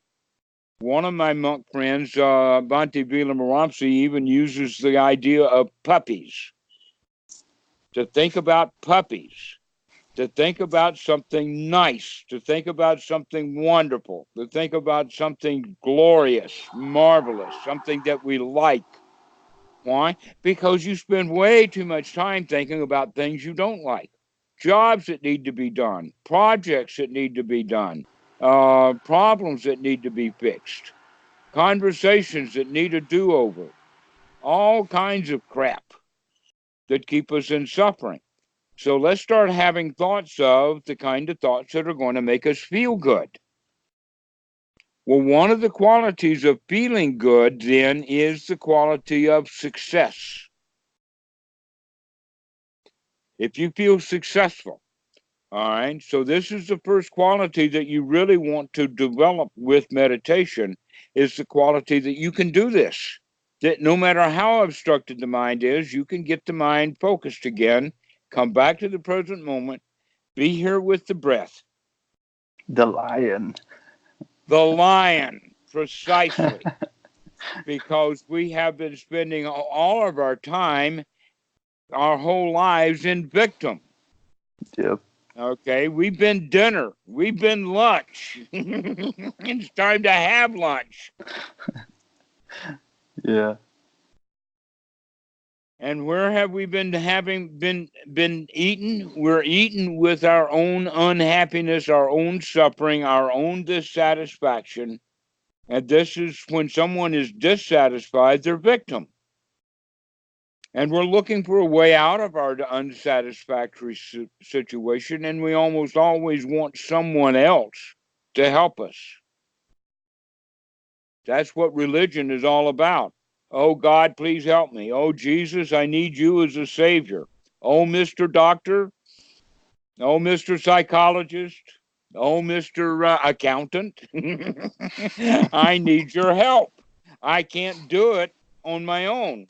One of my monk friends, Bhante Vilamuramsi, even uses the idea of puppies. To think about puppies, to think about something nice, to think about something wonderful, to think about something glorious, marvelous, something that we like. Why? Because you spend way too much time thinking about things you don't like. Jobs that need to be done, projects that need to be done, problems that need to be fixed, conversations that need a do-over, all kinds of crap that keep us in suffering. So let's start having thoughts of the kind of thoughts that are going to make us feel good. Well, one of the qualities of feeling good then is the quality of success. If you feel successful, all right, so this is the first quality that you really want to develop with meditation, is the quality that you can do this. that no matter how obstructed the mind is, you can get the mind focused again, come back to the present moment, be here with the breath.
The lion.
The lion, precisely, because we have been spending all of our time, our whole lives, in victim.
Yep.
Okay, we've been dinner, we've been lunch. It's time to have lunch.
Yeah.
And where have we been having been eaten? We're eaten with our own unhappiness, our own suffering, our own dissatisfaction. And this is when someone is dissatisfied, they're victim. And we're looking for a way out of our unsatisfactory situation, and we almost always want someone else to help us. That's what religion is all about. Oh, God, please help me. Oh, Jesus, I need you as a savior. Oh, Mr. Doctor. Oh, Mr. Psychologist. Oh, Mr. Accountant. I need your help. I can't do it on my own.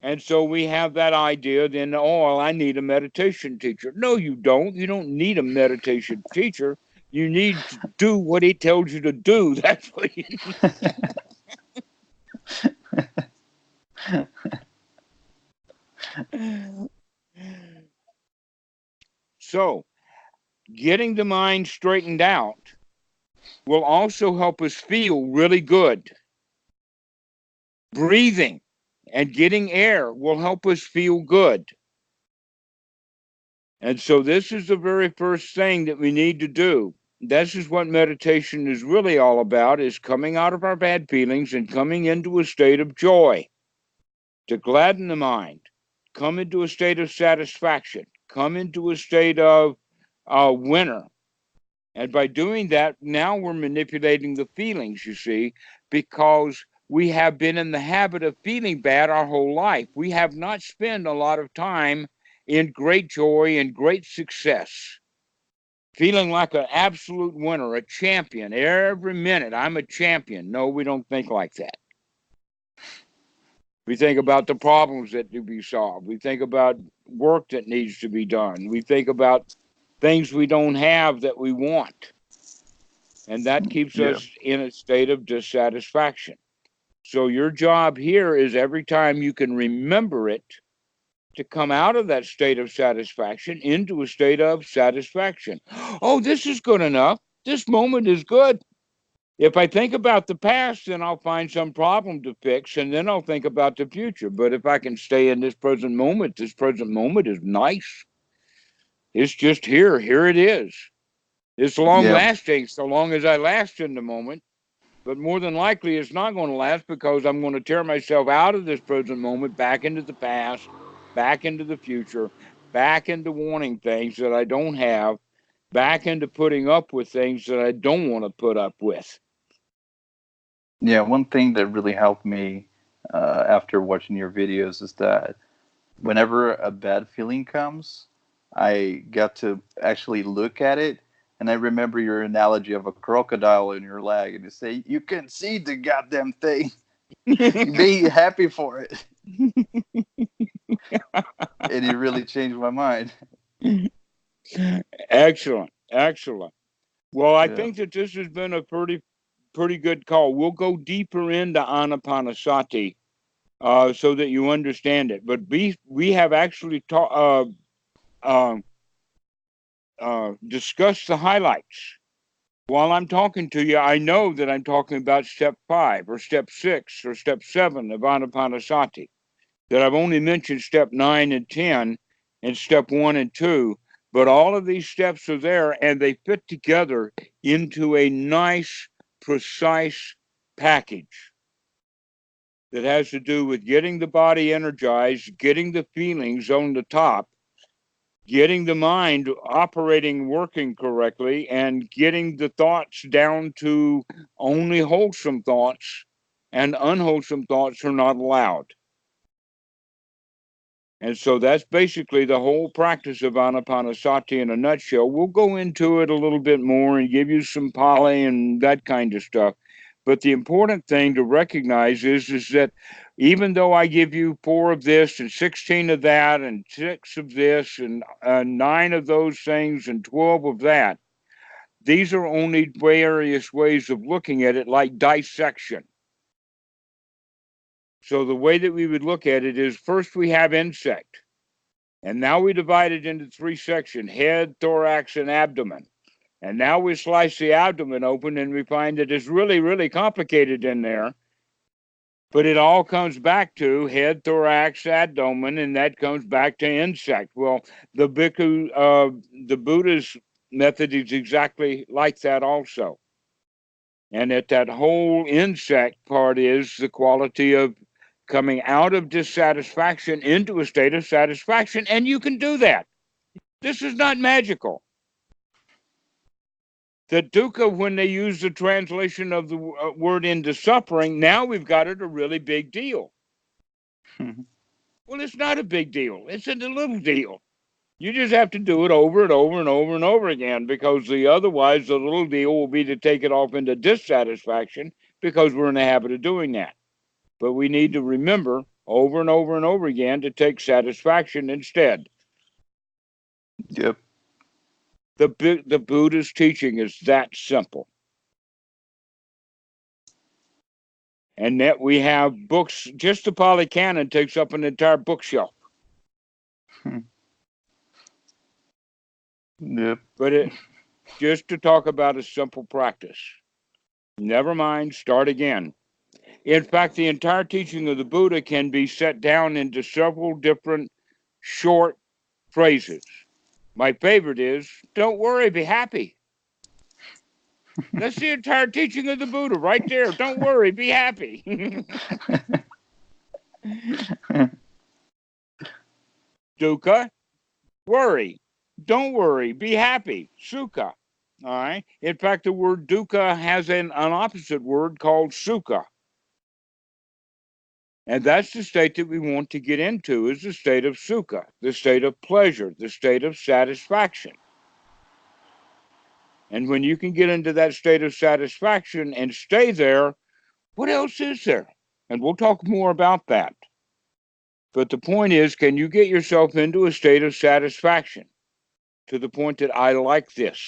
And so we have that idea then, oh, I need a meditation teacher. No, you don't. You don't need a meditation teacher. You need to do what he tells you to do. That's what you need. So, getting the mind straightened out will also help us feel really good. Breathing and getting air will help us feel good. And so this is the very first thing that we need to do. This is what meditation is really all about, is coming out of our bad feelings and coming into a state of joy, to gladden the mind, come into a state of satisfaction, come into a state of winner. And by doing that, now we're manipulating the feelings, you see, because we have been in the habit of feeling bad our whole life. We have not spent a lot of time in great joy and great success, feeling like an absolute winner, a champion. Every minute, I'm a champion. No, we don't think like that. We think about the problems that need to be solved. We think about work that needs to be done. We think about things we don't have that we want. And that keeps
Yeah.
us in a state of dissatisfaction. So your job here is every time you can remember it, to come out of that state of satisfaction into a state of satisfaction. Oh, this is good enough. This moment is good. If I think about the past, then I'll find some problem to fix, and then I'll think about the future. But if I can stay in this present moment is nice. It's just here. Here it is. It's long
Yeah.
lasting so long as I last in the moment. But more than likely, it's not going to last, because I'm going to tear myself out of this present moment, back into the past, back into the future, back into wanting things that I don't have, back into putting up with things that I don't want to put up with.
Yeah. One thing that really helped me after watching your videos is that whenever a bad feeling comes, I got to actually look at it. And I remember your analogy of a crocodile in your leg, and you say, "You can see the goddamn thing. Be happy for it." And it really changed my mind.
Excellent, excellent. Well, I
Yeah.
think that this has been a pretty good call. We'll go deeper into Anapanasati, so that you understand it. But we have actually uh, discussed the highlights. While I'm talking to you, I know that I'm talking about step 5 or step 6 or step 7 of Anapanasati, that I've only mentioned step 9 and 10 and step 1 and 2, but all of these steps are there, and they fit together into a nice, precise package that has to do with getting the body energized, getting the feelings on the top, getting the mind operating, working correctly, and getting the thoughts down to only wholesome thoughts, and unwholesome thoughts are not allowed. And so that's basically the whole practice of Anapanasati in a nutshell. We'll go into it a little bit more and give you some Pali and that kind of stuff. But the important thing to recognize is that even though I give you 4 of this and 16 of that and 6 of this and 9 of those things and 12 of that, these are only various ways of looking at it, like dissection. So the way that we would look at it is, first we have insect, and now we divide it into 3 sections: head, thorax, and abdomen. And now we slice the abdomen open and we find that it's really, really complicated in there. But it all comes back to head, thorax, abdomen, and that comes back to insect. Well, the Buddha's method is exactly like that also. And that whole insect part is the quality of coming out of dissatisfaction into a state of satisfaction. And you can do that. This is not magical. The dukkha, when they use the translation of the word into suffering, now we've got it a really big deal. Well, it's not a big deal. It's a little deal. You just have to do it over and over and over and over again, because otherwise the little deal will be to take it off into dissatisfaction, because we're in the habit of doing that. But we need to remember over and over and over again to take satisfaction instead.
Yep.
The Buddha's teaching is that simple. And that we have books, just the Pali Canon takes up an entire bookshelf.
Yep.
But just to talk about a simple practice. Never mind, start again. In fact, the entire teaching of the Buddha can be set down into several different short phrases. My favorite is, don't worry, be happy. That's the entire teaching of the Buddha right there. Don't worry, be happy. Dukkha, worry. Don't worry, be happy. Sukha. All right. In fact, the word dukkha has an opposite word called sukha. And that's the state that we want to get into, is the state of sukha, the state of pleasure, the state of satisfaction. And when you can get into that state of satisfaction and stay there, what else is there? And we'll talk more about that. But the point is, can you get yourself into a state of satisfaction to the point that I like this?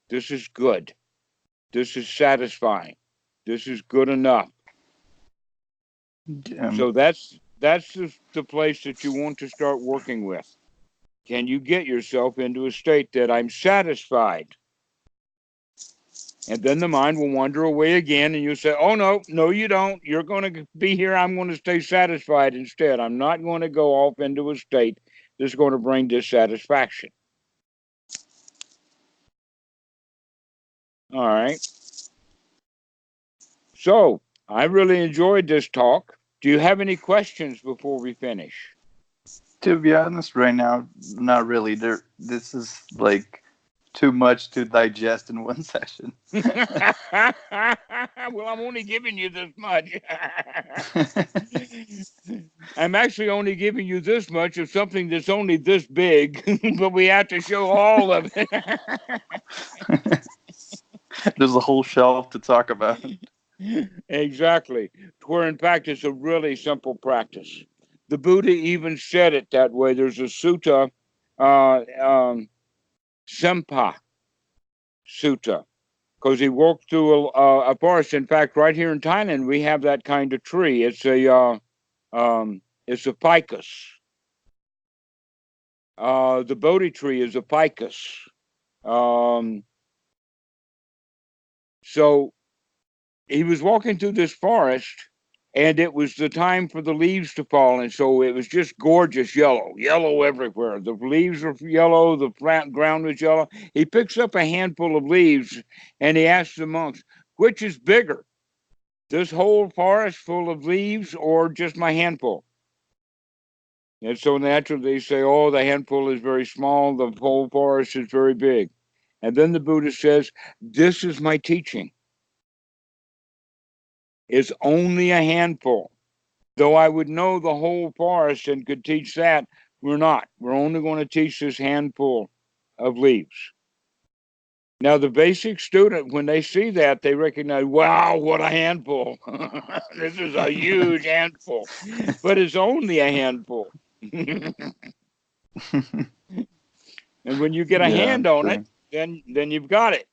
This is good. This is satisfying. This is good enough. So that's the place that you want to start working with. Can you get yourself into a state that I'm satisfied? And then the mind will wander away again, and you say, oh, no, you don't. You're going to be here. I'm going to stay satisfied instead. I'm not going to go off into a state that's going to bring dissatisfaction. All right. So I really enjoyed this talk. Do you have any questions before we finish?
To be honest, right now, not really. This is like too much to digest in one session.
Well, I'm only giving you this much. I'm actually only giving you this much of something that's only this big, but we have to show all of it.
There's a whole shelf to talk about.
Exactly. Where, in fact, it's a really simple practice. The Buddha even said it that way. There's a sutta, Sempa Sutta, because he walked through a forest. In fact, right here in Thailand, we have that kind of tree. It's a ficus. The Bodhi tree is a ficus. So he was walking through this forest, and it was the time for the leaves to fall, and so it was just gorgeous yellow everywhere. The leaves were yellow, the ground was yellow. He picks up a handful of leaves, and he asks the monks, which is bigger, this whole forest full of leaves or just my handful? And so naturally they say, oh, the handful is very small, the whole forest is very big. And then the Buddha says, this is my teaching. It's only a handful. Though I would know the whole forest and could teach that, we're not. We're only going to teach this handful of leaves. Now, the basic student, when they see that, they recognize, wow, what a handful. This is a huge handful, but it's only a handful. And when you get a
Yeah,
hand on
sure.
it, then you've got it.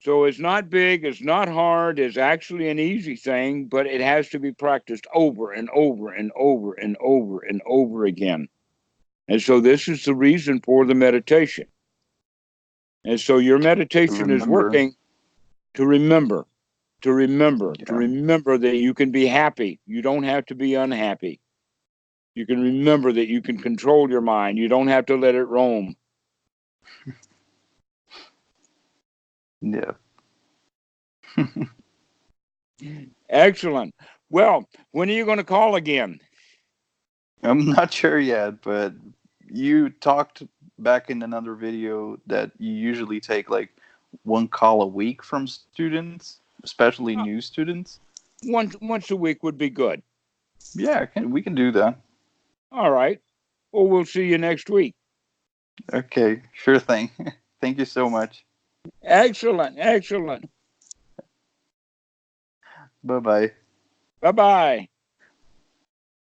So it's not big, it's not hard, it's actually an easy thing, but it has to be practiced over and over and over and over and over again. And so this is the reason for the meditation. And so your
To
meditation is
remember.
working to remember, to remember, to
Yeah.
remember that you can be happy. You don't have to be unhappy. You can remember that you can control your mind. You don't have to let it roam.
Yeah.
Excellent. Well, when are you going to call again?
I'm not sure yet, but you talked back in another video that you usually take like one call a week from students, especially
Uh,
new students.
once a week would be good.
Yeah, we can do that.
All right. Well, we'll see you next week.
Okay, sure thing. Thank you so much.
Excellent. Excellent.
Bye bye.
Bye bye.